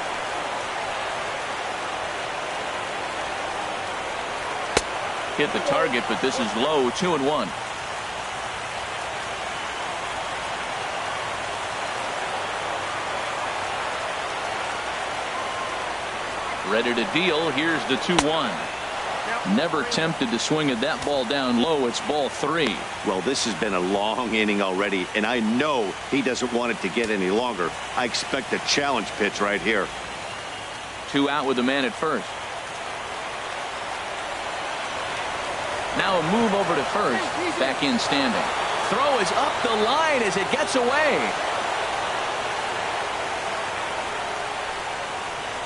Hit the target, but this is low. 2-1. Ready to deal. Here's the 2-1. Never tempted to swing at that ball down low. It's ball 3. Well, this has been a long inning already, and I know he doesn't want it to get any longer. I expect a challenge pitch right here. 2 out with the man at first. Now a move over to first. Back in standing. Throw is up the line as it gets away.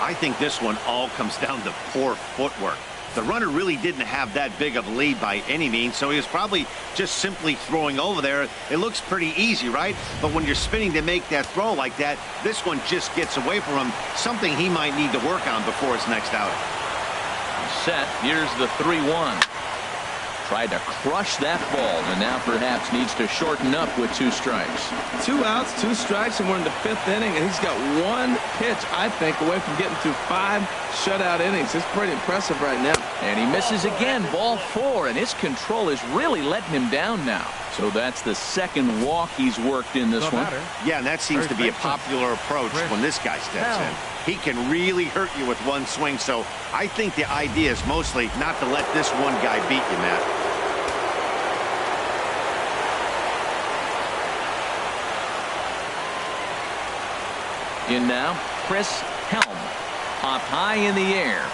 I think this one all comes down to poor footwork. The runner really didn't have that big of a lead by any means, so he was probably just simply throwing over there. It looks pretty easy, right? But when you're spinning to make that throw like that, this one just gets away from him, something he might need to work on before his next outing. Set. Here's the 3-1. Tried to crush that ball, and now perhaps needs to shorten up with 2 strikes. 2 outs, 2 strikes, and we're in the 5th inning, and he's got 1 pitch, I think, away from getting to 5 shutout innings. It's pretty impressive right now. And he misses again, ball 4, and his control is really letting him down now. So that's the 2nd walk he's worked in this one. Yeah, and that seems to be a popular approach when this guy steps in. He can really hurt you with 1 swing, so I think the idea is mostly not to let this one guy beat you, Matt. In now, Chris Helm. Popped high in the air.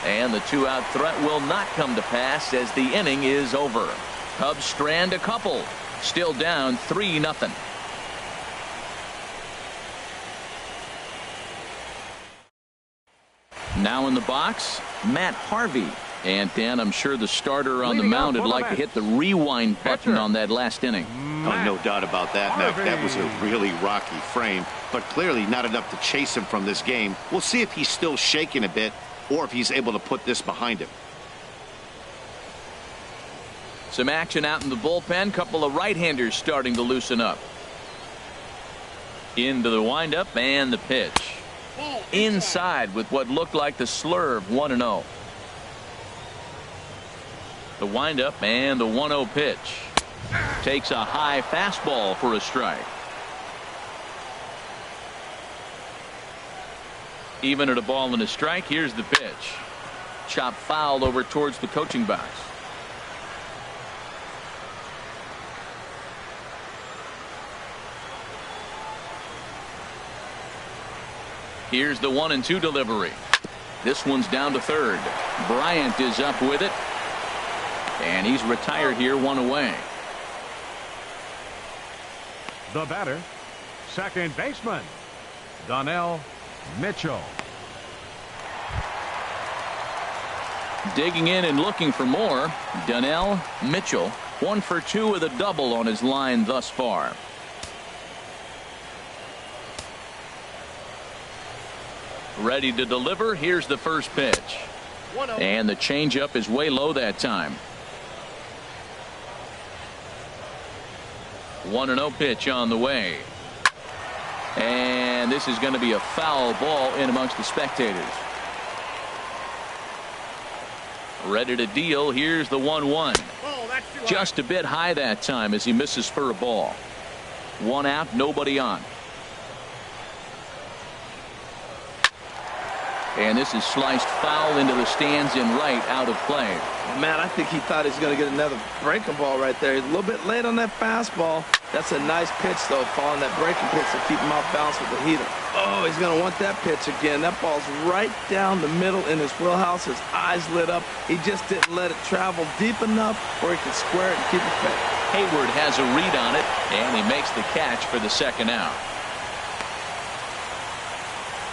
And the 2-out threat will not come to pass as the inning is over. Cubs strand a couple. Still down 3-0. Now in the box, Matt Harvey. And Dan, I'm sure the starter on the mound would like to hit the rewind button on that last inning. Oh, no doubt about that, Mac. That was a really rocky frame, but clearly not enough to chase him from this game. We'll see if he's still shaking a bit or if he's able to put this behind him. Some action out in the bullpen. Couple of right-handers starting to loosen up. Into the windup and the pitch. Inside with what looked like the slurve. 1-0. The windup and the 1-0 pitch. Takes a high fastball for a strike. Even at a ball and a strike. Here's the pitch. Chop foul over towards the coaching box. Here's the 1-2 delivery. This one's down to third. Bryant is up with it. And he's retired here, 1 away. The batter, second baseman, Donnell Mitchell. Digging in and looking for more. Donnell Mitchell, 1 for 2 with a double on his line thus far. Ready to deliver. Here's the first pitch. And the changeup is way low that time. 1-0 pitch on the way. And this is going to be a foul ball in amongst the spectators. Ready to deal. Here's the 1-1. Just a bit high that time as he misses for a ball. 1 out, nobody on. And this is sliced foul into the stands in right, out of play. Matt, I think he thought he was going to get another breaking ball right there. He's a little bit late on that fastball. That's a nice pitch, though, following that breaking pitch to keep him off balance with the heater. Oh, he's going to want that pitch again. That ball's right down the middle in his wheelhouse. His eyes lit up. He just didn't let it travel deep enough where he could square it and keep it fair. Hayward has a read on it, and he makes the catch for the 2nd out.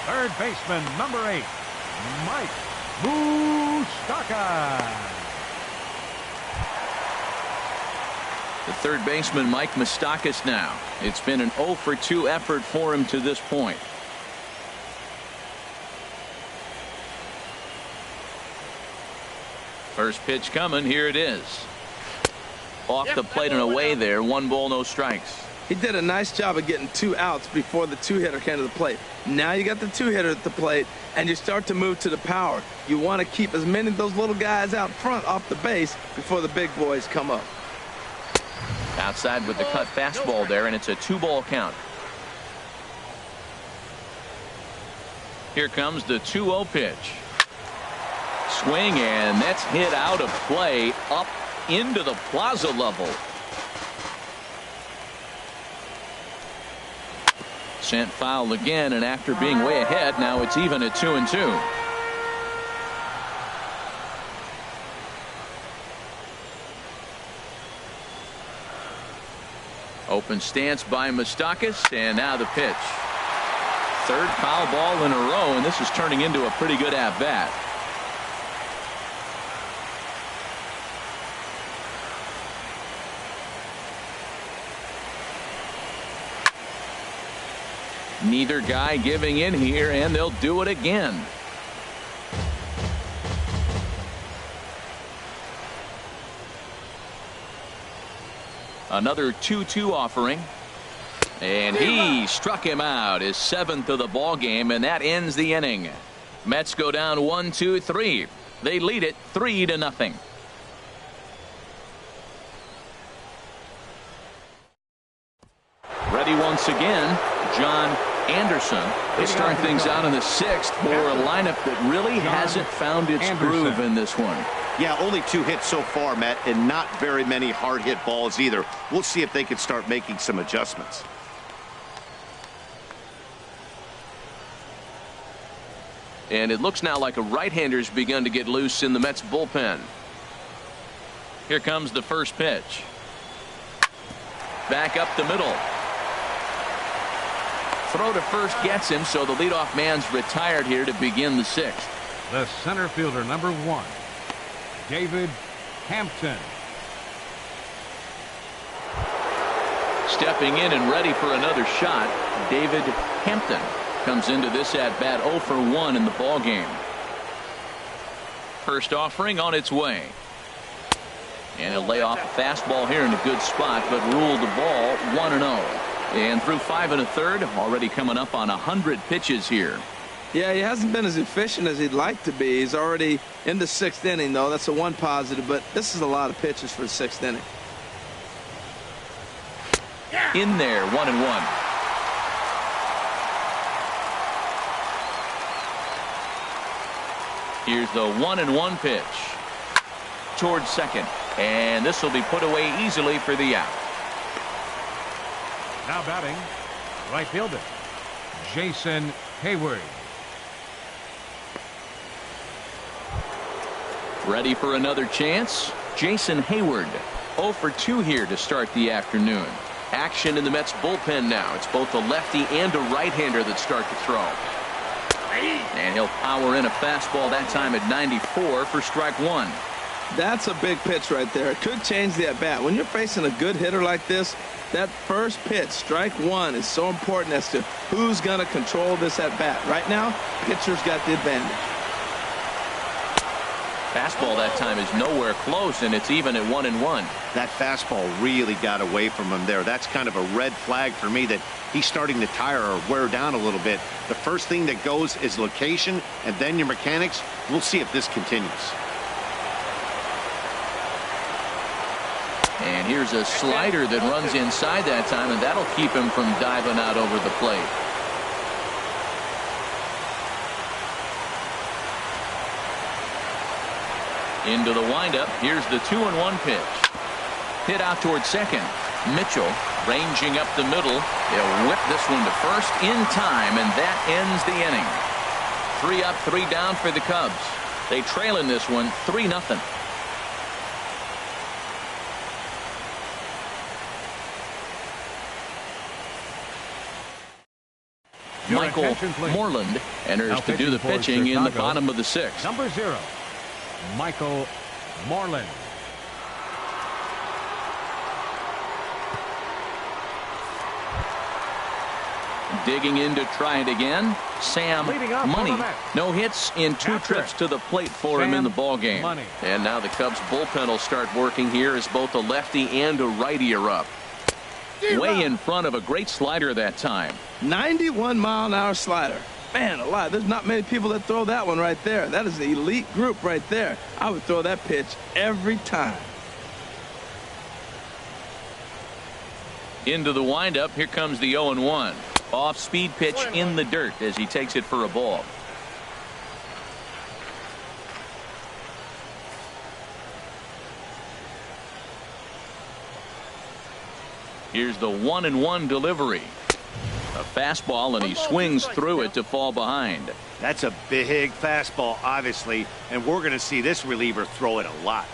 Third baseman, number 8, Mike Moustakas. The third baseman, Mike Moustakas now. It's been an 0 for 2 effort for him to this point. First pitch coming. Here it is. Off the plate and away there. 1 ball, no strikes. He did a nice job of getting 2 outs before the 2-hitter came to the plate. Now you got the 2-hitter at the plate, and you start to move to the power. You want to keep as many of those little guys out front off the base before the big boys come up. Outside with the cut fastball there, and it's a 2-ball count. Here comes the 2-0 pitch. Swing, and that's hit out of play up into the plaza level. Sent foul again, and after being way ahead, now it's even at 2-2. Open stance by Moustakas, and now the pitch. Third foul ball in a row, and this is turning into a pretty good at-bat. Neither guy giving in here, and they'll do it again. Another 2-2 offering. And he struck him out, his 7th of the ball game, and that ends the inning. Mets go down 1-2-3. They lead it 3-0. Ready once again, John Anderson. They start things out in the 6th for a lineup that really hasn't found its groove in this one. Yeah, only 2 hits so far, Matt, and not very many hard hit balls either. We'll see if they can start making some adjustments. And it looks now like a right-hander's begun to get loose in the Mets bullpen. Here comes the first pitch. Back up the middle. Throw to first gets him, so the leadoff man's retired here to begin the 6th. The center fielder, number 1, David Hampton. Stepping in and ready for another shot, David Hampton comes into this at-bat 0 for 1 in the ball game. First offering on its way. And he'll lay off a fastball here in a good spot, but ruled the ball 1-0. And through 5 1/3, already coming up on 100 pitches here. Yeah, he hasn't been as efficient as he'd like to be. He's already in the 6th inning, though. That's a one positive, but this is a lot of pitches for the 6th inning. In there, 1-1. Here's the 1-1 pitch towards second, and this will be put away easily for the out. Now batting, right fielder, Jason Hayward. Ready for another chance? Jason Hayward, 0 for 2 here to start the afternoon. Action in the Mets bullpen now. It's both a lefty and a right-hander that start to throw. And he'll power in a fastball that time at 94 for strike 1. That's a big pitch right there. It could change the at-bat. When you're facing a good hitter like this, that first pitch, strike 1, is so important as to who's going to control this at-bat. Right now, pitcher's got the advantage. Fastball that time is nowhere close, and it's even at 1-1. That fastball really got away from him there. That's kind of a red flag for me that he's starting to tire or wear down a little bit. The first thing that goes is location, and then your mechanics. We'll see if this continues. And here's a slider that runs inside that time, and that'll keep him from diving out over the plate. Into the windup. Here's the 2-1 pitch. Hit out towards second. Mitchell ranging up the middle. He'll whip this one to first in time, and that ends the inning. 3 up, 3 down for the Cubs. They trail in this one 3-0. Michael Moreland enters to do the pitching in the bottom of the 6th. Number 0, Michael Moreland. Digging in to try it again, Sam Money. No hits in 2 trips to the plate for him in the ball game. And now the Cubs bullpen will start working here as both a lefty and a righty are up. Way in front of a great slider that time. 91-mile-an-hour slider. Man alive, there's not many people that throw that one right there. That is an elite group right there. I would throw that pitch every time. Into the windup. Here comes the 0-1. Off-speed pitch in the dirt as he takes it for a ball. Here's the 1-1 delivery. A fastball, and he swings through it to fall behind. That's a big fastball, obviously, and we're going to see this reliever throw it a lot.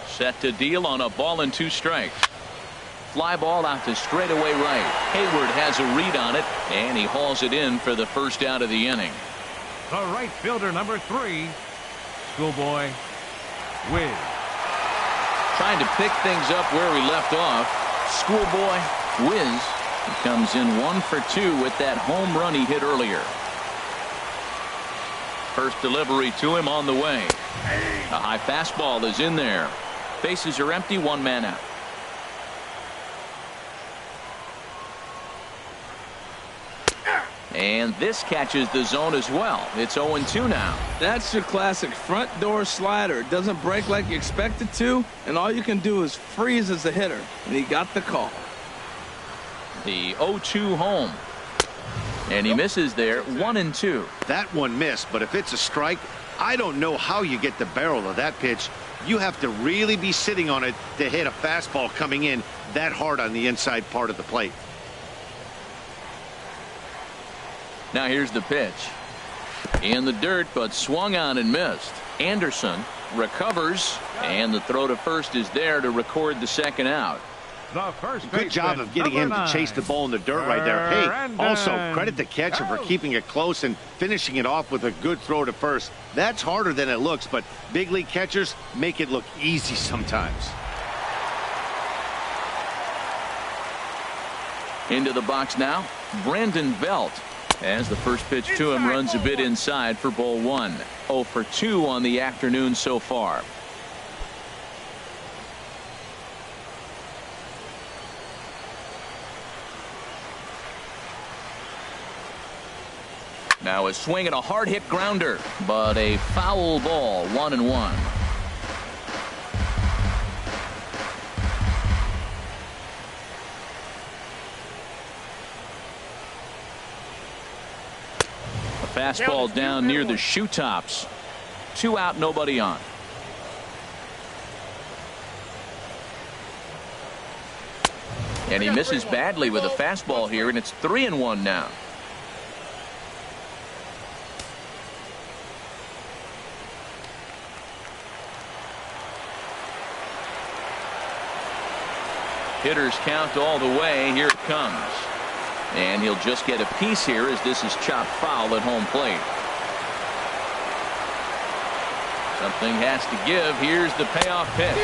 Set to deal on a ball and 2 strikes. Fly ball out to straightaway right. Hayward has a read on it, and he hauls it in for the first out of the inning. The right fielder, number 3, Schoolboy Wiz. Trying to pick things up where we left off. Schoolboy Wiz comes in 1 for 2 with that home run he hit earlier. First delivery to him on the way. A high fastball is in there. Bases are empty, 1 man out. And this catches the zone as well. It's 0-2 now. That's your classic front door slider. It doesn't break like you expect it to, and all you can do is freeze as a hitter. And he got the call. The 0-2 home. And he misses there, 1-2. That one missed, but if it's a strike, I don't know how you get the barrel of that pitch. You have to really be sitting on it to hit a fastball coming in that hard on the inside part of the plate. Now here's the pitch. In the dirt, but swung on and missed. Anderson recovers, and the throw to first is there to record the second out. The first Good job of getting him to chase the ball in the dirt right there. Hey, also credit the catcher for keeping it close and finishing it off with a good throw to first. That's harder than it looks, but big league catchers make it look easy sometimes. Into the box now, Brandon Belt. As the first pitch to him runs a bit inside for ball 1. 0 for 2 on the afternoon so far. Now a swing and a hard hit grounder, but a foul ball, 1-1. Fastball down near the shoe tops. 2 out, nobody on. And he misses badly with a fastball here, and it's 3-1 now. Hitters count all the way. Here it comes. And he'll just get a piece here as this is chopped foul at home plate. Something has to give. Here's the payoff pitch.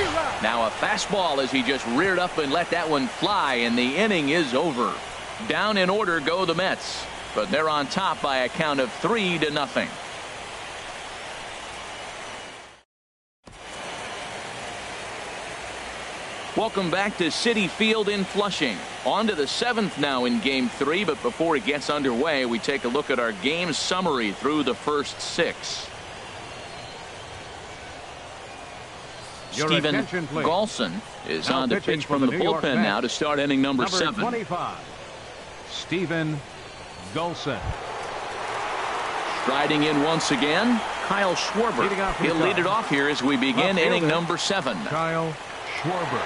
Now a fastball as he just reared up and let that one fly, and the inning is over. Down in order go the Mets, but they're on top by a count of 3-0. Welcome back to Citi Field in Flushing. On to the 7th now in Game 3, but before it gets underway, we take a look at our game summary through the first 6. Steven Golson is on to pitch from the bullpen now to start inning number 7. 25, Steven Golson. Striding in once again, Kyle Schwarber. He'll lead it off here as we begin inning number 7. Kyle Schwarber.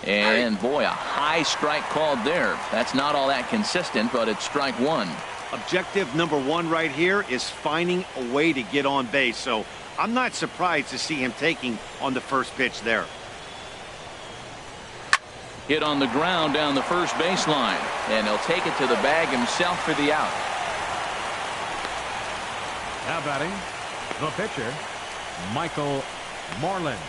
And boy, a high strike called there. That's not all that consistent, but it's strike 1. Objective number 1 right here is finding a way to get on base. So I'm not surprised to see him taking on the first pitch there. Hit on the ground down the first baseline, and he'll take it to the bag himself for the out. Now batting, the pitcher, Michael Moreland.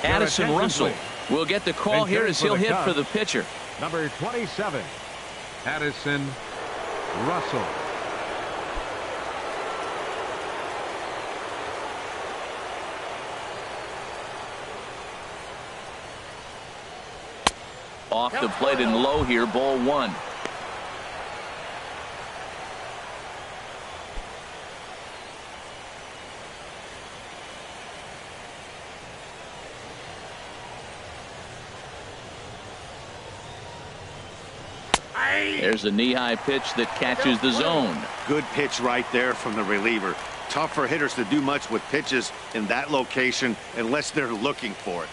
Addison Russell will get the call here as he'll hit for the pitcher. Number 27, Addison Russell. Off the plate and low here, ball 1. There's a knee-high pitch that catches the zone. Good pitch right there from the reliever. Tough for hitters to do much with pitches in that location unless they're looking for it.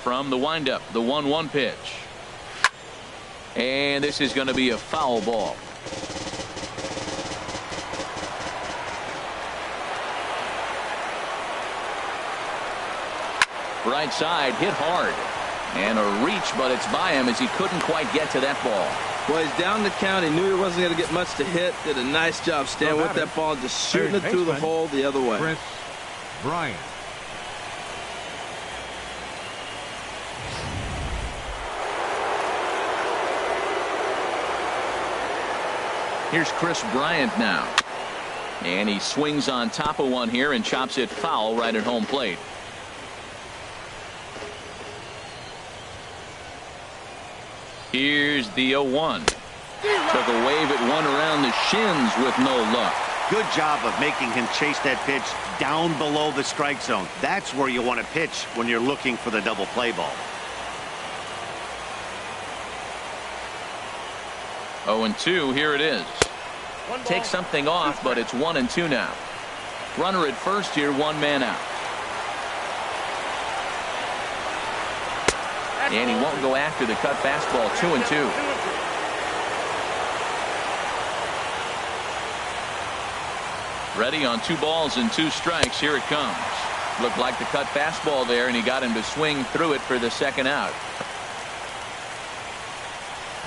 From the windup, the 1-1 pitch. And this is going to be a foul ball. Right side, hit hard. And a reach, but it's by him as he couldn't quite get to that ball. Well, he's down the count. He knew he wasn't going to get much to hit. Did a nice job staying with that ball, just shooting it through the hole the other way. Chris Bryant. Here's Chris Bryant now. And he swings on top of one here and chops it foul right at home plate. Here's the 0-1. Took a wave at one around the shins with no luck. Good job of making him chase that pitch down below the strike zone. That's where you want to pitch when you're looking for the double play ball. 0-2, here it is. Take something off, but it's 1-2 now. Runner at first here, one man out. And he won't go after the cut fastball. 2-2. Ready on 2 balls and 2 strikes. Here it comes. Looked like the cut fastball there, and he got him to swing through it for the second out.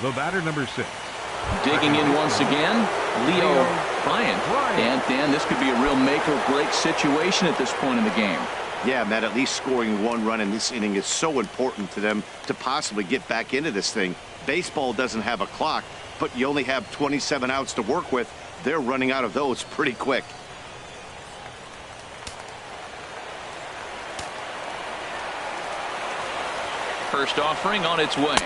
The batter, number 6. Digging in once again, Leo Bryant. And Dan, this could be a real make or break situation at this point in the game. Yeah, Matt, at least scoring 1 run in this inning is so important to them to possibly get back into this thing. Baseball doesn't have a clock, but you only have 27 outs to work with. They're running out of those pretty quick. First offering on its way.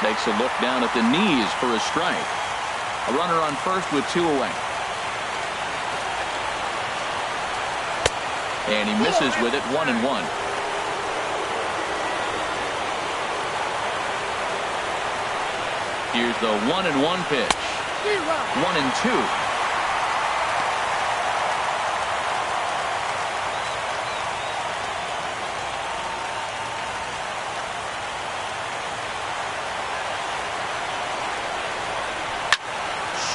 Takes a look down at the knees for a strike. A runner on first with 2 away. And he misses with it. 1-1. Here's the 1-1 pitch. 1-2.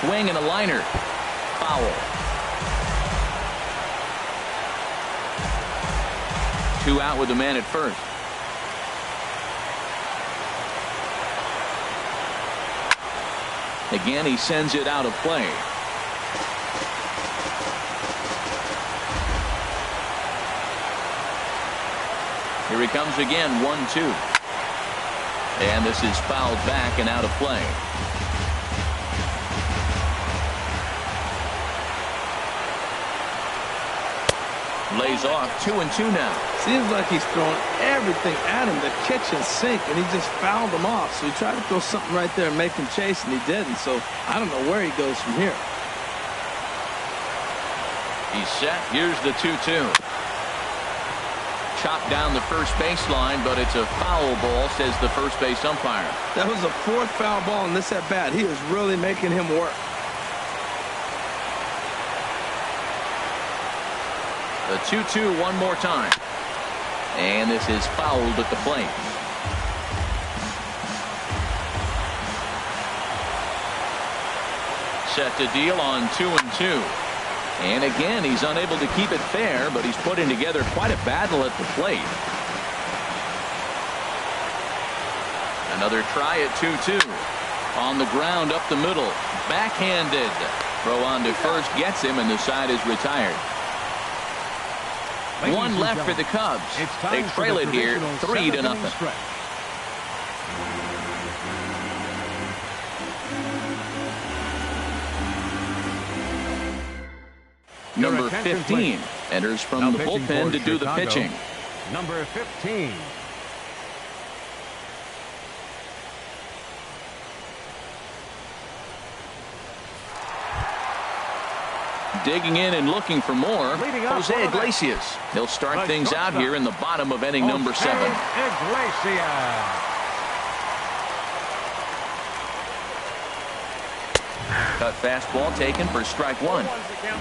Swing and a liner. Foul. 2 out with the man at first. Again, he sends it out of play. Here he comes again. 1-2. And this is fouled back and out of play. Lays off. 2-2 now. Seems like he's throwing everything at him, the kitchen sink, and he just fouled him off. So he tried to throw something right there and make him chase, and he didn't. So I don't know where he goes from here. He's set. Here's the 2-2. Chopped down the first baseline, but it's a foul ball, says the first base umpire. That was the 4th foul ball in this at bat. He is really making him work. The 2-2 one more time. And this is fouled at the plate. Set to deal on 2-2. And again, he's unable to keep it fair, but he's putting together quite a battle at the plate. Another try at 2-2. On the ground up the middle. Backhanded. Throw on to first gets him, and the side is retired. One left for the Cubs. They trail it here 3-0. Number 15 enters from the bullpen to do the pitching. Number 15. Digging in and looking for more, Leading off Jose quarterback. Iglesias. He'll start The things out shortstop. here in the bottom of inning number 7. Iglesias. Cut fastball taken for strike 1. One's the count.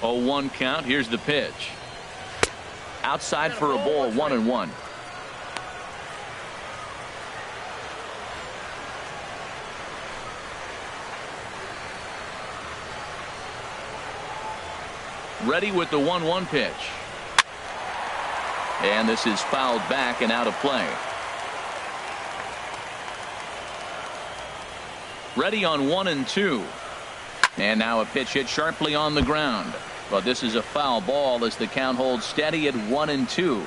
0-1 count. Here's the pitch. Outside for a ball, 1-1. Ready with the 1-1 pitch. And this is fouled back and out of play. Ready on 1-2. And now a pitch hit sharply on the ground. But this is a foul ball as the count holds steady at 1-2.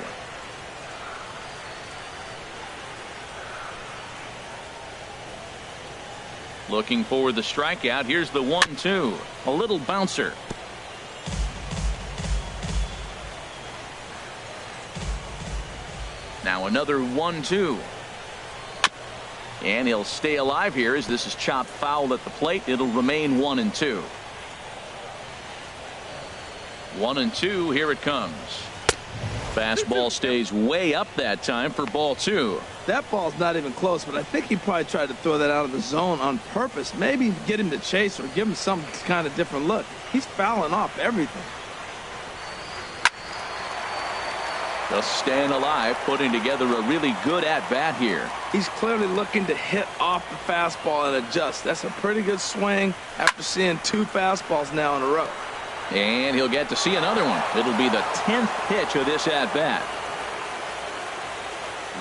Looking for the strikeout. Here's the 1-2. A little bouncer. Now another 1-2. And he'll stay alive here as this is chopped foul at the plate. It'll remain 1-2. 1-2. Here it comes. Fastball stays way up that time for ball 2. That ball's not even close, but I think he probably tried to throw that out of the zone on purpose. Maybe get him to chase or give him some kind of different look. He's fouling off everything. Just staying alive, putting together a really good at-bat here. He's clearly looking to hit off the fastball and adjust. That's a pretty good swing after seeing 2 fastballs now in a row. And he'll get to see another one. It'll be the 10th pitch of this at-bat.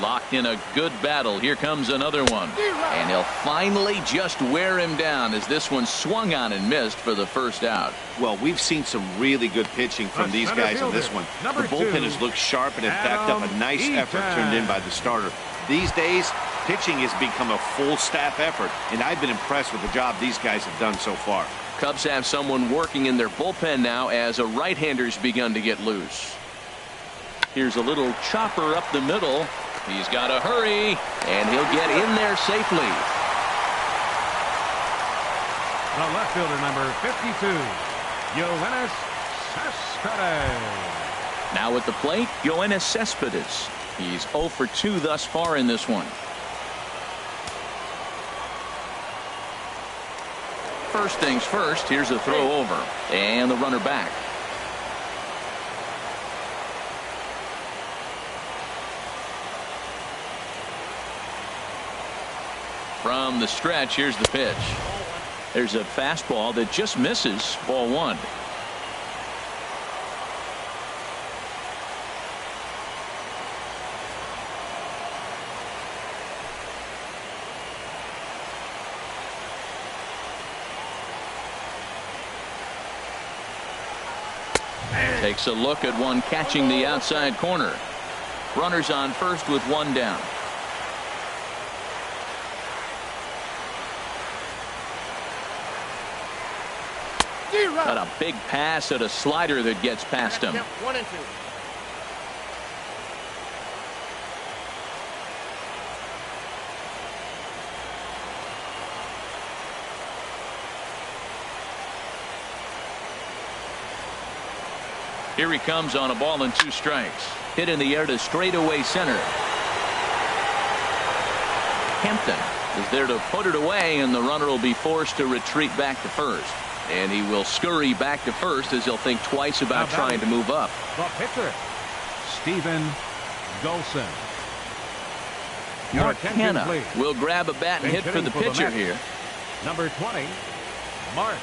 Locked in a good battle. Here comes another one. And he'll finally just wear him down as this one swung on and missed for the first out. Well, we've seen some really good pitching from these guys in this one. The bullpen has looked sharp and have backed up a nice effort turned in by the starter. These days, pitching has become a full staff effort, and I've been impressed with the job these guys have done so far. Cubs have someone working in their bullpen now as a right-hander's begun to get loose. Here's a little chopper up the middle. He's got to hurry, and he'll get in there safely. The left fielder, number 52, Yoenis Cespedes. Now at the plate, Yoenis Cespedes. He's 0 for 2 thus far in this one. First things first, here's a throw over, and the runner back. From the stretch, here's the pitch. There's a fastball that just misses, ball 1. Takes a look at one catching the outside corner. Runners on first with 1 down. Got a big pass at a slider that gets past him. 1-2. Here he comes on a ball and 2 strikes. Hit in the air to straightaway center. Hampton is there to put it away, and the runner will be forced to retreat back to first. And he will scurry back to first as he'll think twice about trying to move up. The pitcher, Stephen Golson. Mark attention, Hanna please. will grab a bat and hit for the pitcher Mets, here. Number 20, Mark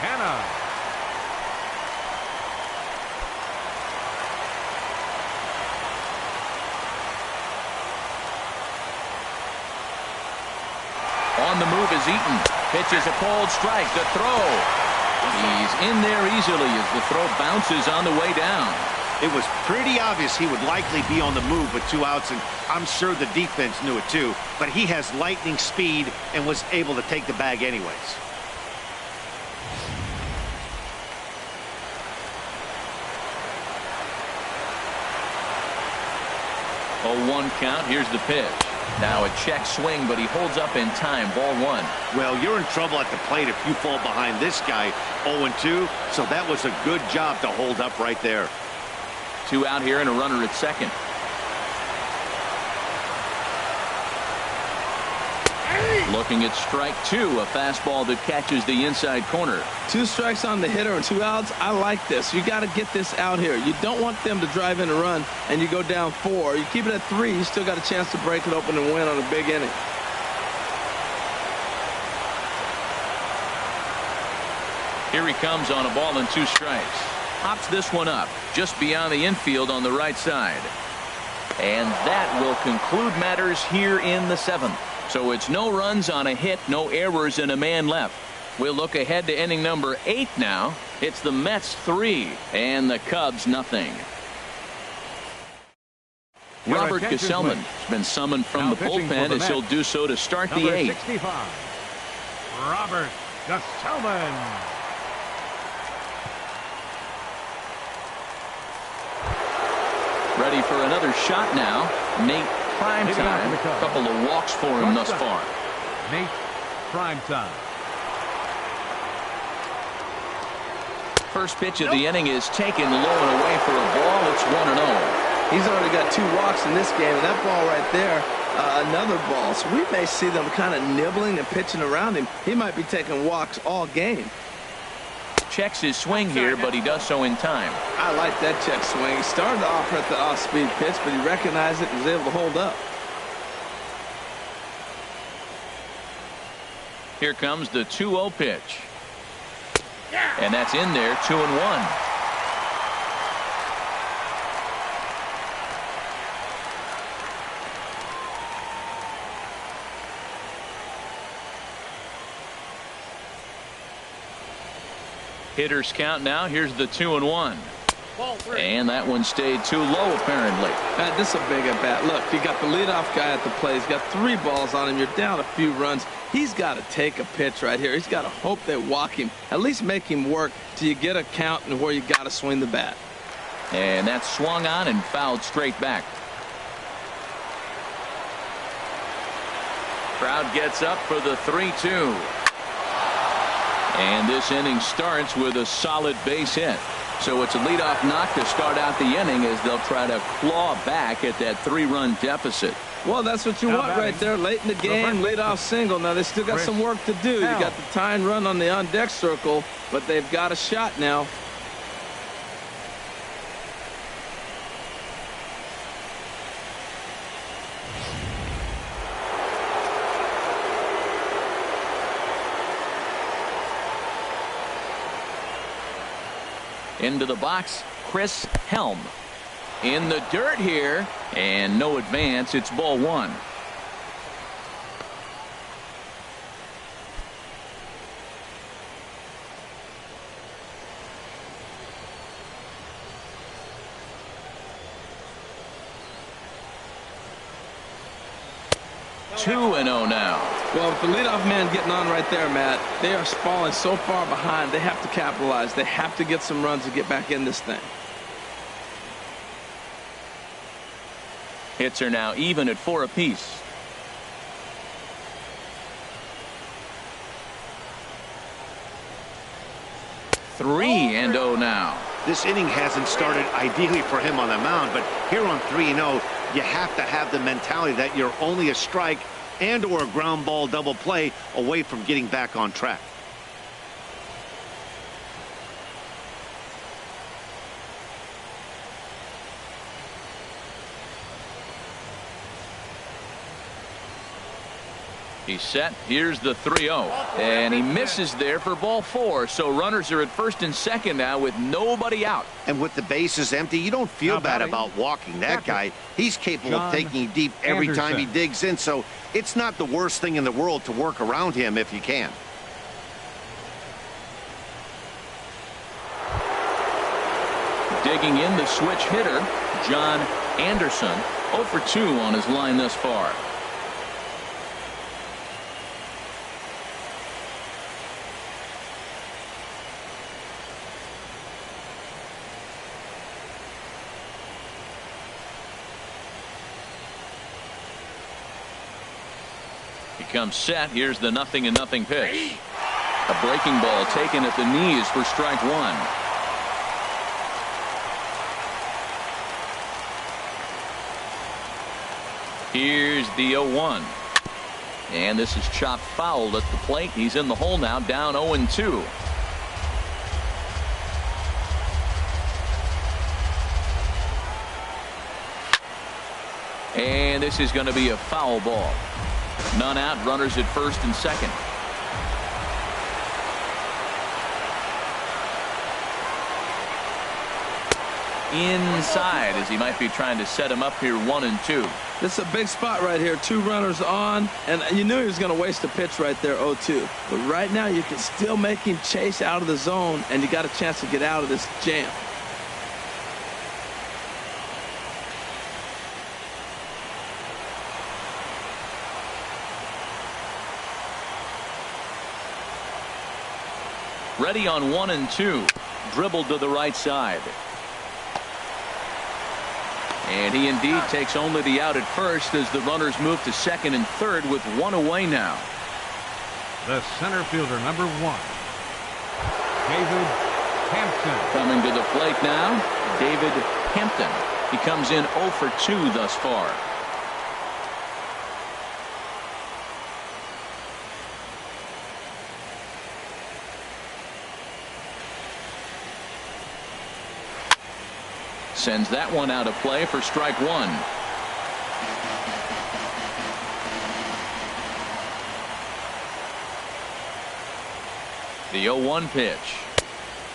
Hanna. On the move is Eaton. Pitches a cold strike. The throw. He's in there easily as the throw bounces on the way down. It was pretty obvious he would likely be on the move with 2 outs, and I'm sure the defense knew it too. But he has lightning speed and was able to take the bag anyways. 0-1 count. Here's the pitch. Now a check swing, but he holds up in time. Ball 1. Well, you're in trouble at the plate if you fall behind this guy 0-2, so that was a good job to hold up right there. 2 out here and a runner at second. Looking at strike 2, a fastball that catches the inside corner. 2 strikes on the hitter and 2 outs. I like this. You got to get this out here. You don't want them to drive in a run and you go down 4. You keep it at 3. You still got a chance to break it open and win on a big inning. Here he comes on a ball and 2 strikes. Hops this one up just beyond the infield on the right side. And that will conclude matters here in the 7th. So it's no runs on a hit, no errors, and a man left. We'll look ahead to inning number 8 now. It's the Mets 3 and the Cubs nothing. Robert Gesellman has been summoned from the bullpen as he'll do so to start the 8th. 65, Robert Gesellman. Ready for another shot now. Nate Primetime. A couple of walks for him thus far. Nate Primetime. First pitch of the inning is taken low and away for a ball. It's 1-0. He's already got 2 walks in this game, and that ball right there, another ball. So we may see them kind of nibbling and pitching around him. He might be taking walks all game. Checks his swing here, but he does so in time. I like that check swing. He started off at the off-speed pitch, but he recognized it and was able to hold up. Here comes the 2-0 pitch. And that's in there, 2-1. Hitters count now. Here's the 2-1. Ball 3. And that one stayed too low, apparently. This is a big at bat. Look, you got the leadoff guy at the plate. He's got 3 balls on him. You're down a few runs. He's got to take a pitch right here. He's got to hope they walk him. At least make him work till you get a count and where you got to swing the bat. And that's swung on and fouled straight back. Crowd gets up for the 3-2. And this inning starts with a solid base hit. So it's a leadoff knock to start out the inning as they'll try to claw back at that 3-run deficit. Well, that's what you want right there late in the game. Leadoff single. Now they still got some work to do. You got the tying run on the on-deck circle, but they've got a shot now. Into the box, Chris Helm. In the dirt here, and no advance. It's ball 1. Two and 0 now. Well, with the leadoff man getting on right there, Matt, they are falling so far behind. They have to capitalize. They have to get some runs to get back in this thing. Hits are now even at 4 apiece. Three and 0 now. This inning hasn't started ideally for him on the mound, but here on 3-0, you have to have the mentality that you're only a strike and or a ground ball double play away from getting back on track. He's set. Here's the 3-0. And he misses there for ball 4. So runners are at first and second now with nobody out. And with the bases empty, you don't feel bad about walking that guy. He's capable of taking you deep every time he digs in. So it's not the worst thing in the world to work around him if you can. Digging in the switch hitter, John Anderson. 0 for 2 on his line thus far. comes set. Here's the 0-0 pitch. A breaking ball taken at the knees for strike one. Here's the 0-1. And this is chopped foul at the plate. He's in the hole now, down 0-2. And this is going to be a foul ball. None out, runners at first and second. Inside, as he might be trying to set him up here, 1-2. This is a big spot right here. 2 runners on, and you knew he was going to waste a pitch right there, 0-2. But right now, you can still make him chase out of the zone, and you got a chance to get out of this jam. Ready on 1-2. Dribbled to the right side. And he indeed takes only the out at first as the runners move to second and third with 1 away now. The center fielder, number 1, David Hampton. Coming to the plate now, David Hampton. He comes in 0 for 2 thus far. Sends that one out of play for strike one. The 0-1 pitch.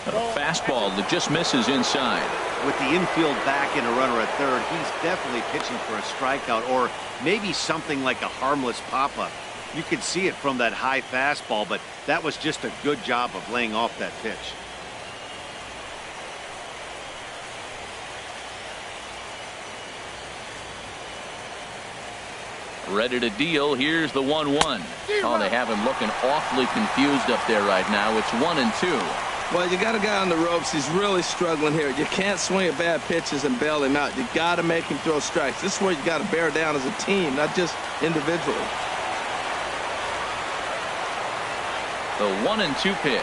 A fastball that just misses inside. With the infield back and a runner at third, he's definitely pitching for a strikeout or maybe something like a harmless pop-up. You could see it from that high fastball, but that was just a good job of laying off that pitch. Ready to deal. Here's the 1-1. Oh, they have him looking awfully confused up there right now. It's 1-2. Well, you got a guy on the ropes. He's really struggling here. You can't swing at bad pitches and bail him out. You got to make him throw strikes. This is where you got to bear down as a team, not just individually. The 1-2 pitch.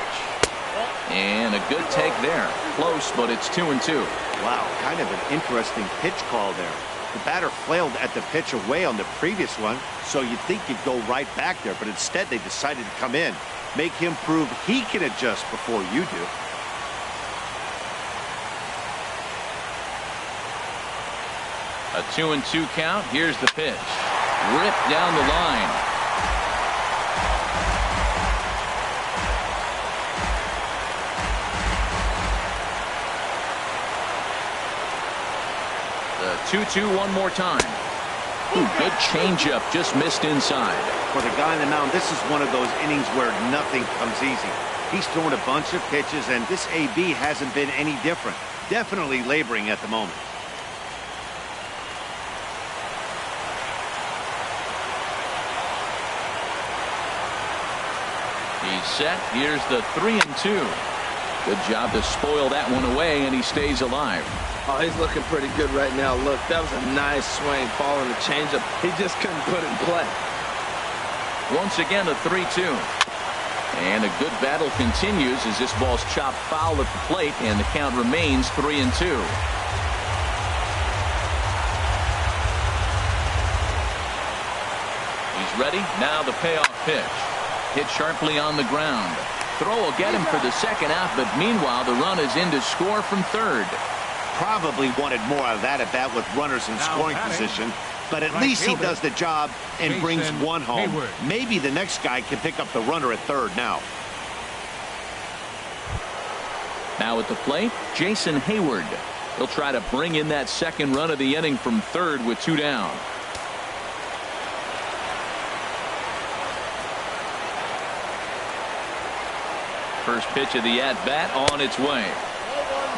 And a good take there. Close, but it's 2-2. Wow, kind of an interesting pitch call there. The batter flailed at the pitch away on the previous one, so you'd think he'd go right back there, but instead they decided to come in, make him prove he can adjust before you do. A 2-2 count. Here's the pitch. Ripped down the line. The 2-2 one more time. Ooh, good changeup, just missed inside. For the guy on the mound, this is one of those innings where nothing comes easy. He's thrown a bunch of pitches, and this AB hasn't been any different. Definitely laboring at the moment. He's set. Here's the 3-2. Good job to spoil that one away, and he stays alive. Oh, he's looking pretty good right now. Look, that was a nice swing, following the changeup. He just couldn't put it in play. Once again, a 3-2. And a good battle continues as this ball's chopped foul at the plate, and the count remains 3-2. He's ready. Now the payoff pitch. Hit sharply on the ground. Throw will get him for the second out, but meanwhile, the run is in to score from third. Probably wanted more of that at bat with runners in scoring position, but at least he does the job and brings one home. Maybe the next guy can pick up the runner at third now. Now at the plate, Jason Hayward. He'll try to bring in that second run of the inning from third with 2 down. First pitch of the at-bat on its way.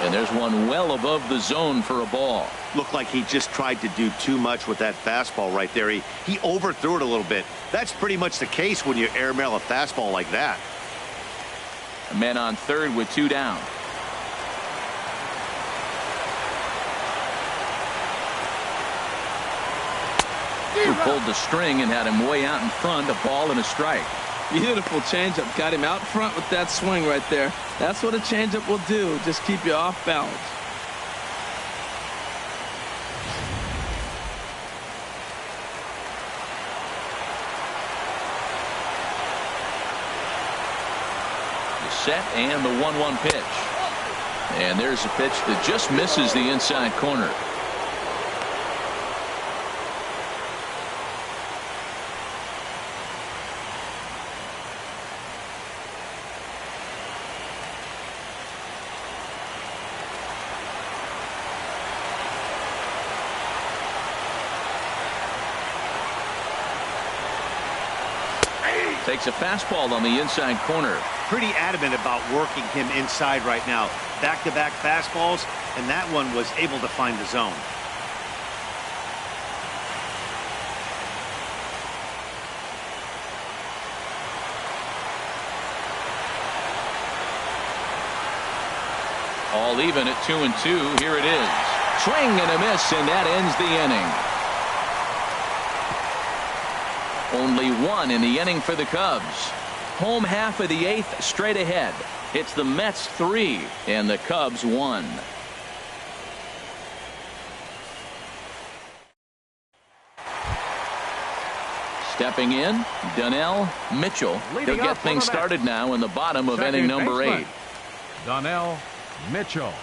And there's one well above the zone for a ball. Looked like he just tried to do too much with that fastball right there. He overthrew it a little bit. That's pretty much the case when you airmail a fastball like that. A man on third with 2 down. who pulled the string and had him way out in front, a ball and a strike. Beautiful changeup. Got him out front with that swing right there. That's what a changeup will do. Just keep you off balance. Set and the 1-1 pitch. And there's a pitch that just misses the inside corner. Takes a fastball on the inside corner. Pretty adamant about working him inside right now. Back-to-back fastballs, and that one was able to find the zone. All even at 2-2. Here it is. Swing and a miss, and that ends the inning. Only one in the inning for the Cubs. Home half of the 8th straight ahead. It's the Mets 3 and the Cubs 1. Stepping in, Donnell Mitchell. He'll get things started now in the bottom of inning number 8. Donnell Mitchell.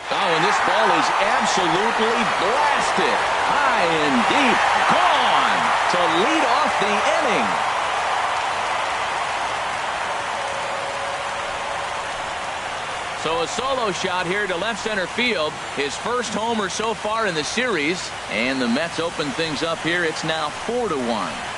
Oh, and this ball is absolutely blasted. High and deep. Gone to lead off the inning. So a solo shot here to left center field. His first homer so far in the series. And the Mets open things up here. It's now 4-1.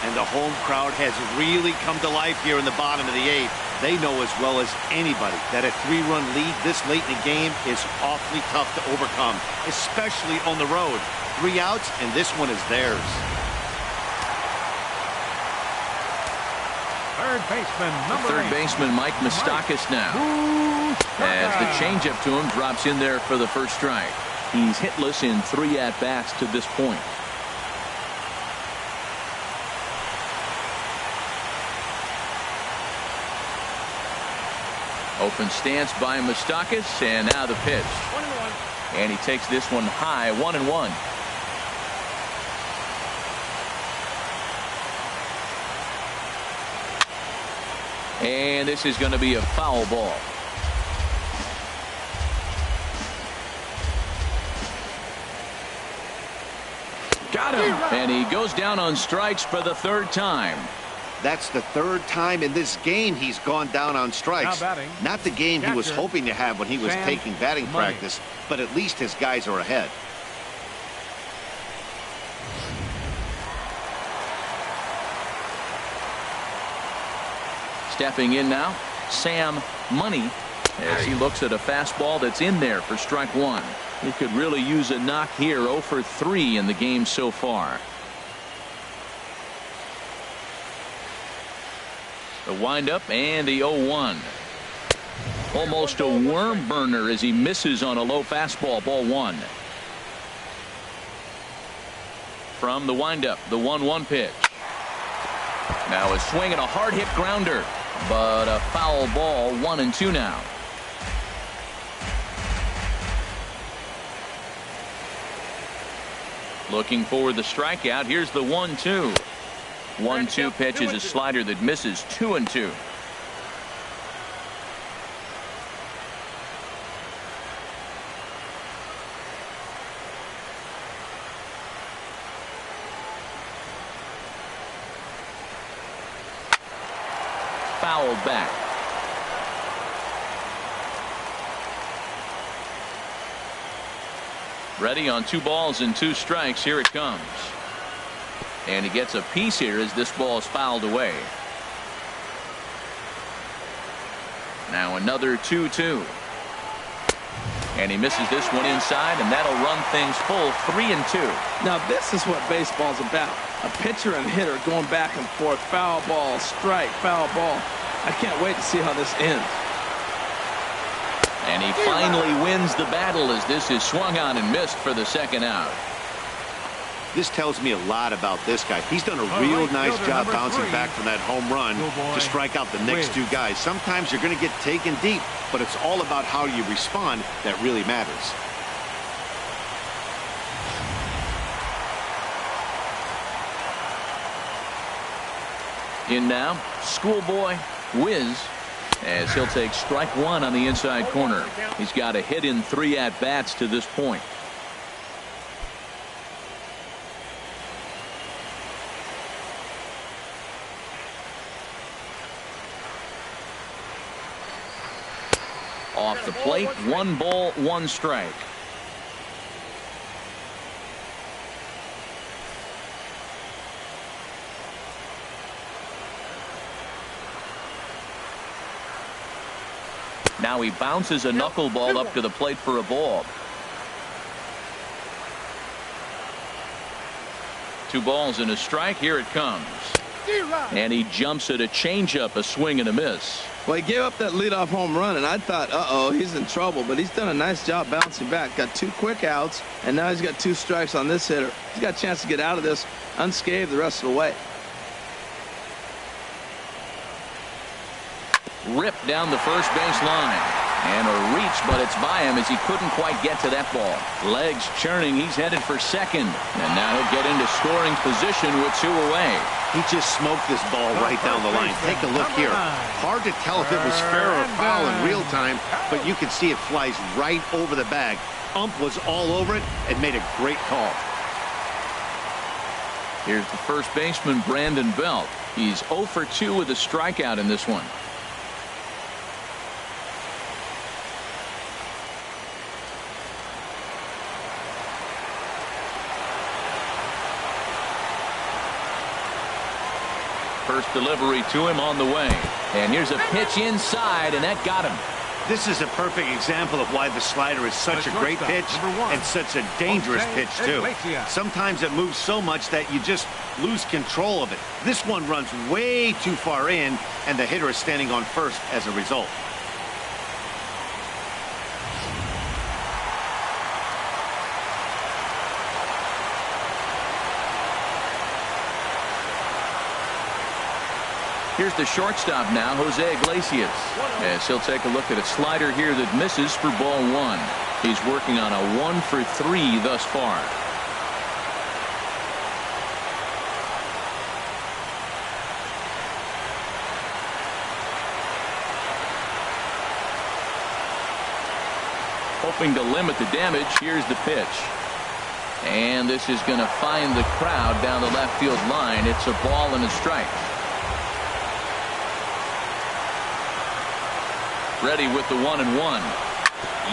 And the home crowd has really come to life here in the bottom of the 8th. They know as well as anybody that a 3-run lead this late in the game is awfully tough to overcome, especially on the road. 3 outs, and this one is theirs. Third baseman, number Third 8. baseman Mike Moustakas now. As the changeup to him drops in there for the first strike. He's hitless in 3 at-bats to this point. Open stance by Moustakas, and now the pitch. 1-1. And he takes this one high, 1-1. And this is going to be a foul ball. Got him. And he goes down on strikes for the 3rd time. That's the 3rd time in this game he's gone down on strikes. Not the game he was hoping to have when he was taking batting practice, but at least his guys are ahead. Stepping in now, Sam Money, as he looks at a fastball that's in there for strike 1. He could really use a knock here. 0 for 3 in the game so far. The windup and the 0-1. Almost a worm burner as he misses on a low fastball. Ball 1. From the windup, the 1-1 pitch. Now a swing and a hard hit grounder, but a foul ball. 1-2 now. Looking for the strikeout. Here's the 1-2. 1-2 pitch is a slider that misses. 2-2. Fouled back. Ready on 2 balls and 2 strikes. Here it comes. And he gets a piece here as this ball is fouled away. Now another 2-2. And he misses this one inside, and that'll run things full 3-2. Now this is what baseball's about. A pitcher and hitter going back and forth. Foul ball, strike, foul ball. I can't wait to see how this ends. And he finally wins the battle as this is swung on and missed for the second out. This tells me a lot about this guy. He's done a real nice job bouncing back from that home run to strike out the next two guys. Sometimes you're going to get taken deep, but it's all about how you respond that really matters. In now, Schoolboy Wiz, as he'll take strike one on the inside corner. He's got a hit in 3 at-bats to this point. Off the plate, 1 ball, 1 strike. Now he bounces a knuckleball up to the plate for a ball. 2 balls and a strike. Here it comes. And he jumps at a changeup, a swing and a miss. Well, he gave up that leadoff home run, and I thought, uh-oh, he's in trouble. But he's done a nice job bouncing back. Got 2 quick outs, and now he's got 2 strikes on this hitter. He's got a chance to get out of this unscathed the rest of the way. Ripped down the first base line. And a reach, but it's by him as he couldn't quite get to that ball. Legs churning. He's headed for second. And now he'll get into scoring position with 2 away. He just smoked this ball right down the line. Take a look here. Hard to tell if it was fair or foul in real time, but you can see it flies right over the bag. Ump was all over it and made a great call. Here's the first baseman, Brandon Belt. He's 0 for 2 with a strikeout in this one. First delivery to him on the way. And here's a pitch inside, and that got him. This is a perfect example of why the slider is such a great pitch and such a dangerous pitch, too. Sometimes it moves so much that you just lose control of it. This one runs way too far in, and the hitter is standing on first as a result. Here's the shortstop now, Jose Iglesias, as he'll take a look at a slider here that misses for ball 1. He's working on a 1 for 3 thus far. Hoping to limit the damage, here's the pitch. And this is going to find the crowd down the left field line. It's a ball and a strike. Ready with the 1-1.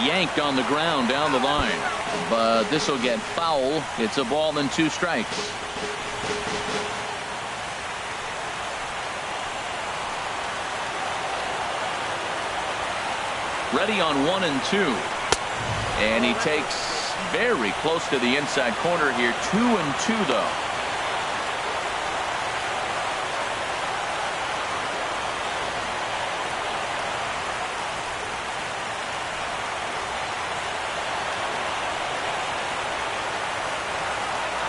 Yanked on the ground down the line. But this will get foul. It's a ball and 2 strikes. Ready on 1 and 2. And he takes very close to the inside corner here. 2 and 2 though.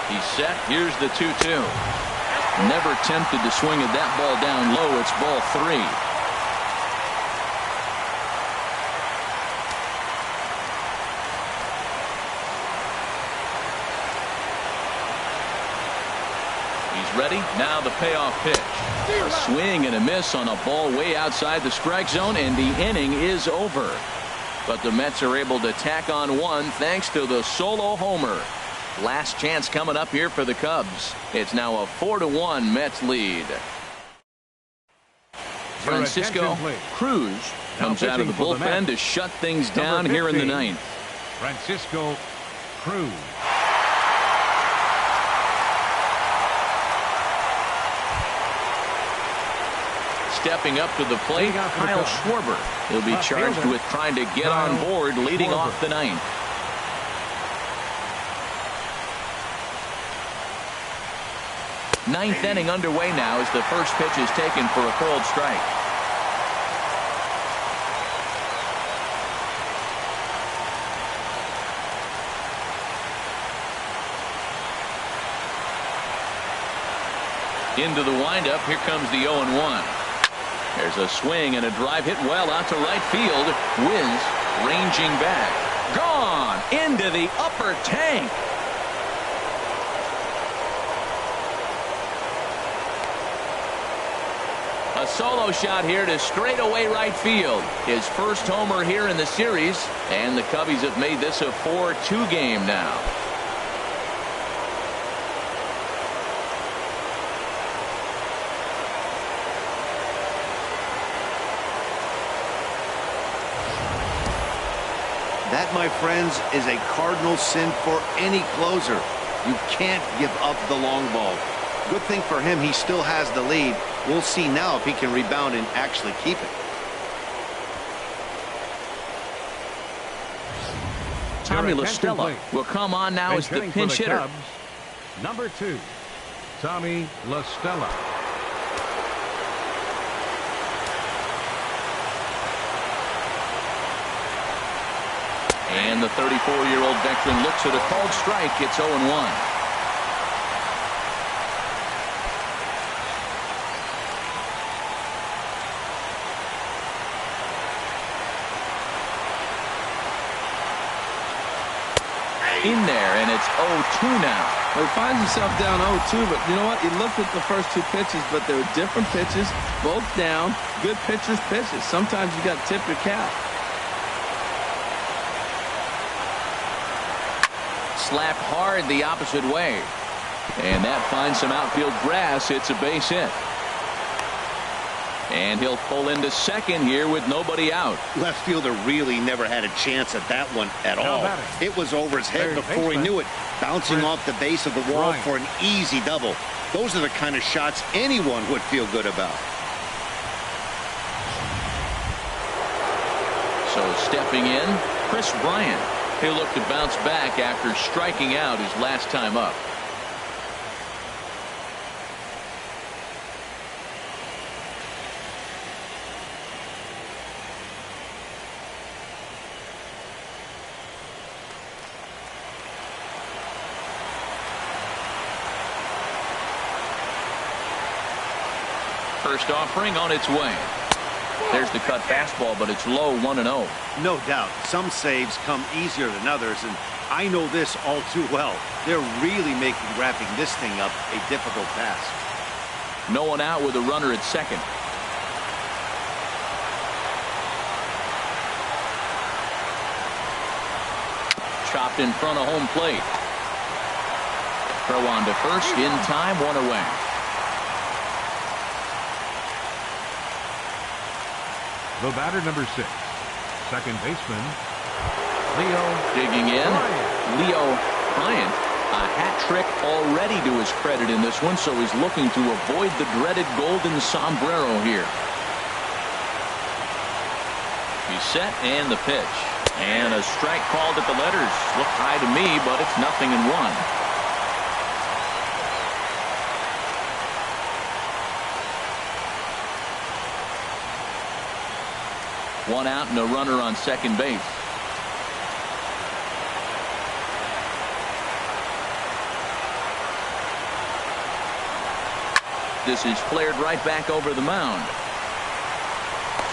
He's set. Here's the 2-2. Never tempted to swing at that ball down low. It's ball 3. He's ready. Now the payoff pitch. A swing and a miss on a ball way outside the strike zone, and the inning is over. But the Mets are able to tack on 1 thanks to the solo homer. Last chance coming up here for the Cubs. It's now a 4-1 Mets lead. Francisco Cruz comes out of the bullpen to shut things down here in the 9th. Francisco Cruz. stepping up to the plate, Kyle Schwarber. He'll be charged with trying to get on board, leading off the ninth. Ninth inning underway now as the first pitch is taken for a called strike. Into the windup. Here comes the 0-1. There's a swing and a drive hit well out to right field. Wiz ranging back. Gone into the upper tank. A solo shot here to straightaway right field. His first homer here in the series, and the Cubbies have made this a 4-2 game now. That, my friends, is a cardinal sin for any closer. You can't give up the long ball. Good thing for him, he still has the lead. We'll see now if he can rebound and actually keep it. Tommy La Stella will come on now as the pinch hitter. Cubs, number 2, Tommy La Stella. And the 34-year-old veteran looks at a called strike. It's 0-1. In there, and it's 0-2 now. Well, he finds himself down 0-2, but you know what? He looked at the first two pitches, but they were different pitches, both down, good pitchers' pitches. Sometimes you got to tip your cap. Slapped hard the opposite way. And that finds some outfield grass. It's a base hit. And he'll pull into second here with nobody out. Left fielder really never had a chance at that one at all. It was over his head before he knew it, bouncing off the base of the wall for an easy double. Those are the kind of shots anyone would feel good about. So stepping in, Chris Bryant. He'll look to bounce back after striking out his last time up. First offering on its way. There's the cut fastball, but it's low, 1-0. No doubt. Some saves come easier than others, and I know this all too well. They're really making wrapping this thing up a difficult task. No one out with a runner at second. Chopped in front of home plate. Throw on to first, in time, one away. The batter, number 6, second baseman, Leo. Digging in, Leo Bryant. A hat trick already to his credit in this one, so he's looking to avoid the dreaded golden sombrero here. He's set, and the pitch. And a strike called at the letters. Looked high to me, but it's 0-1. One out and a runner on second base. This is flared right back over the mound.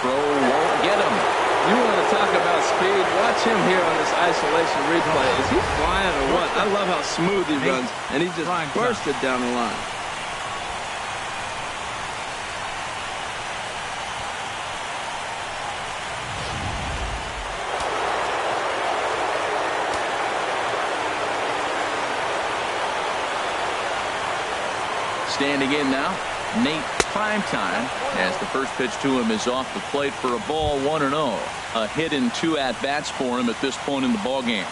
Throw won't get him. You want to talk about speed? Watch him here on this isolation replay. Is he flying or what? I love how smooth he runs, and he just bursted down the line. Standing in now, Nate Primetime, as the first pitch to him is off the plate for a ball, 1-0. A hit in 2 at-bats for him at this point in the ballgame.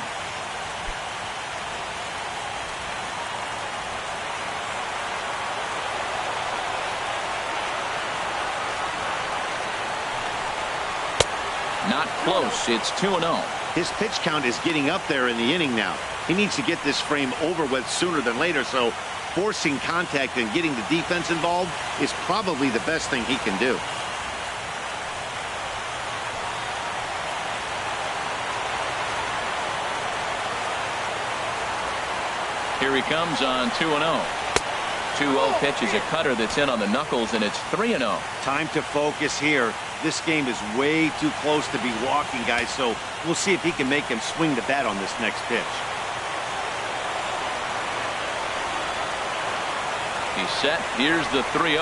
Not close. It's 2-0. His pitch count is getting up there in the inning now. He needs to get this frame over with sooner than later, so forcing contact and getting the defense involved is probably the best thing he can do. Here he comes on 2-0. 2-0 pitch is a cutter that's in on the knuckles, and it's 3-0. Time to focus here. This game is way too close to be walking, guys, so we'll see if he can make him swing the bat on this next pitch. He's set. Here's the 3-0.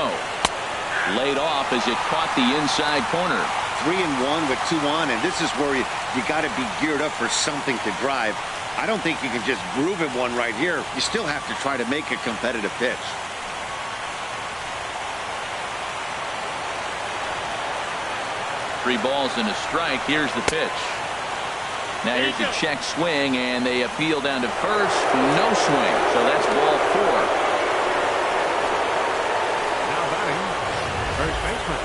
Laid off as it caught the inside corner. 3-1 with 2 on, and this is where you got to be geared up for something to drive. I don't think you can just groove him one right here. You still have to try to make a competitive pitch. 3 balls and a strike. Here's the pitch. Now here's the check swing, and they appeal down to first. No swing. So that's ball 4. Now batting, first baseman.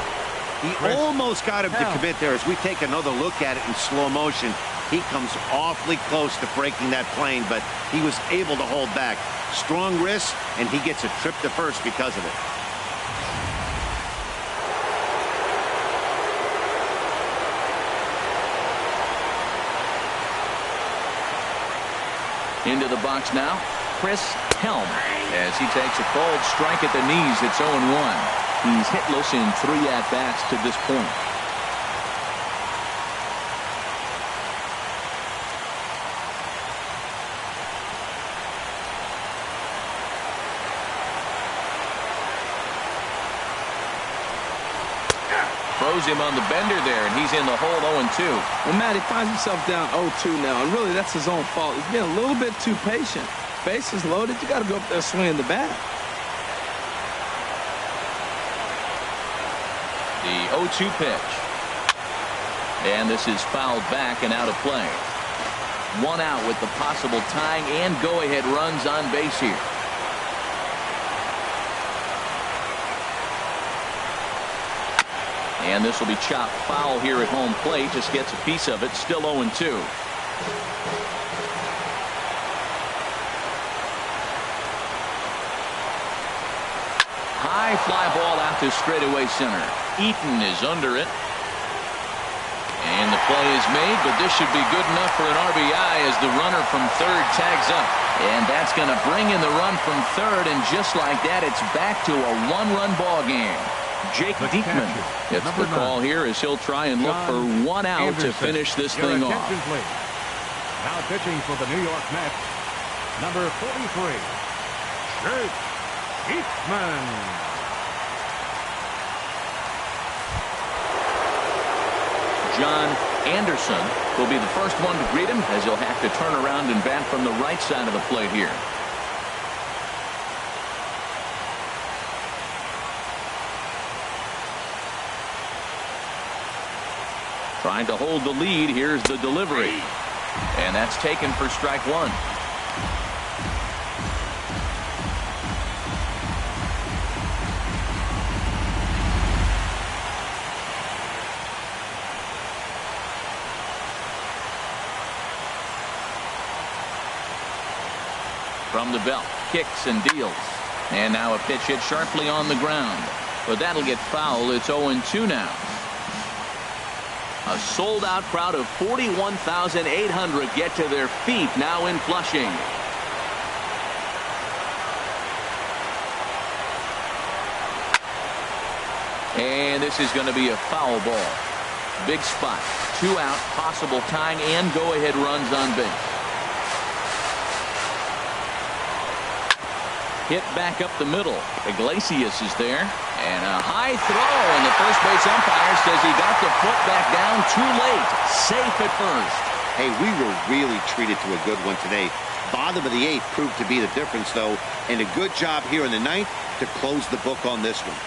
He almost got him to commit there. As we take another look at it in slow motion, he comes awfully close to breaking that plane, but he was able to hold back. Strong wrist, and he gets a trip to first because of it. Into the box now, Chris Helm, as he takes a cold strike at the knees. It's 0-1. He's hitless in 3 at-bats to this point. Throws him on the bender there, and he's in the hole 0-2. Well, Matt, he finds himself down 0-2 now, and really that's his own fault. He's being a little bit too patient. Bases loaded, you got to go up there swinging the bat. The 0-2 pitch. And this is fouled back and out of play. 1 out with the possible tying and go-ahead runs on base here. And this will be chopped foul here at home plate. Just gets a piece of it. Still 0-2. High fly ball out to straightaway center. Eaton is under it. And the play is made, but this should be good enough for an RBI as the runner from third tags up. And that's going to bring in the run from third, and just like that, it's back to a 1-run ball game. Jake Diekman gets the call here as he'll try and look for 1 out to finish this thing off. Please. Now pitching for the New York Mets, number 43, Jake Diekman. John Anderson will be the first one to greet him, as he'll have to turn around and bat from the right side of the plate here. Trying to hold the lead. Here's the delivery. And that's taken for strike 1. From the belt, kicks and deals. And now a pitch hit sharply on the ground. But that'll get foul. It's 0-2 now. A sold-out crowd of 41,800 get to their feet now in Flushing. And this is going to be a foul ball. Big spot. 2 out, possible tying and go-ahead runs on base. Hit back up the middle. Iglesias is there. And a high throw, and the first base umpire says he got the foot back down too late. Safe at first. Hey, we were really treated to a good one today. Bottom of the 8th proved to be the difference, though, and a good job here in the 9th to close the book on this one.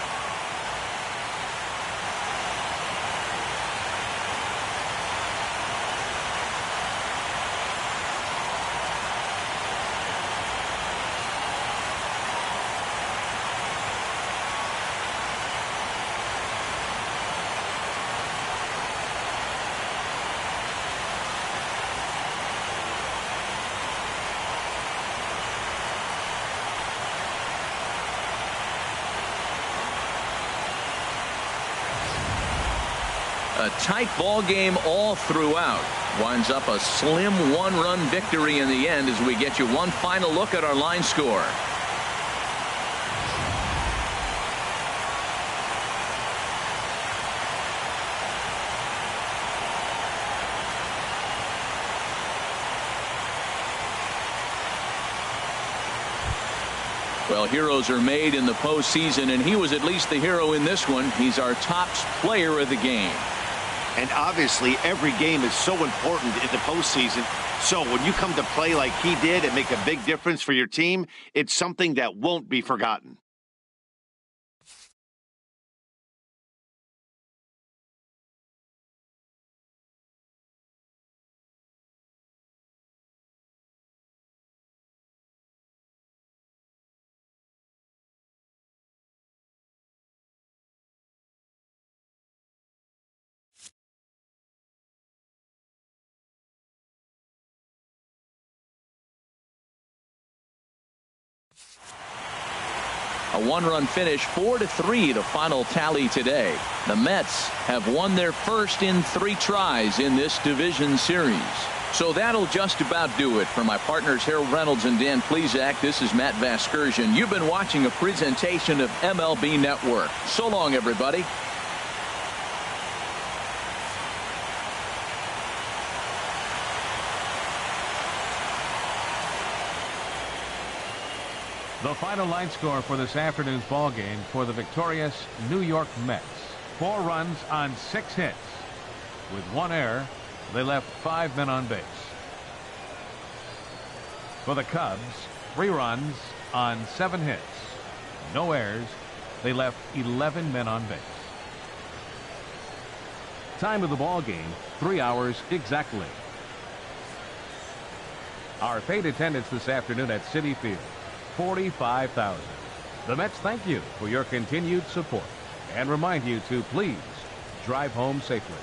A tight ball game all throughout. Winds up a slim 1-run victory in the end as we get you one final look at our line score. Well, heroes are made in the postseason, and he was at least the hero in this one. He's our top player of the game. And obviously, every game is so important in the postseason. So when you come to play like he did and make a big difference for your team, it's something that won't be forgotten. A 1-run finish, 4-3 the final tally today. The Mets have won their first in 3 tries in this division series. So that'll just about do it. For my partners Harold Reynolds and Dan Plesac, this is Matt Vasgersian. You've been watching a presentation of MLB Network. So long, everybody. The final line score for this afternoon's ball game for the victorious New York Mets. 4 runs on 6 hits. With 1 error, they left 5 men on base. For the Cubs, 3 runs on 7 hits. No errors. They left 11 men on base. Time of the ball game, 3 hours exactly. Our paid attendance this afternoon at Citi Field, 45,000. The Mets thank you for your continued support and remind you to please drive home safely.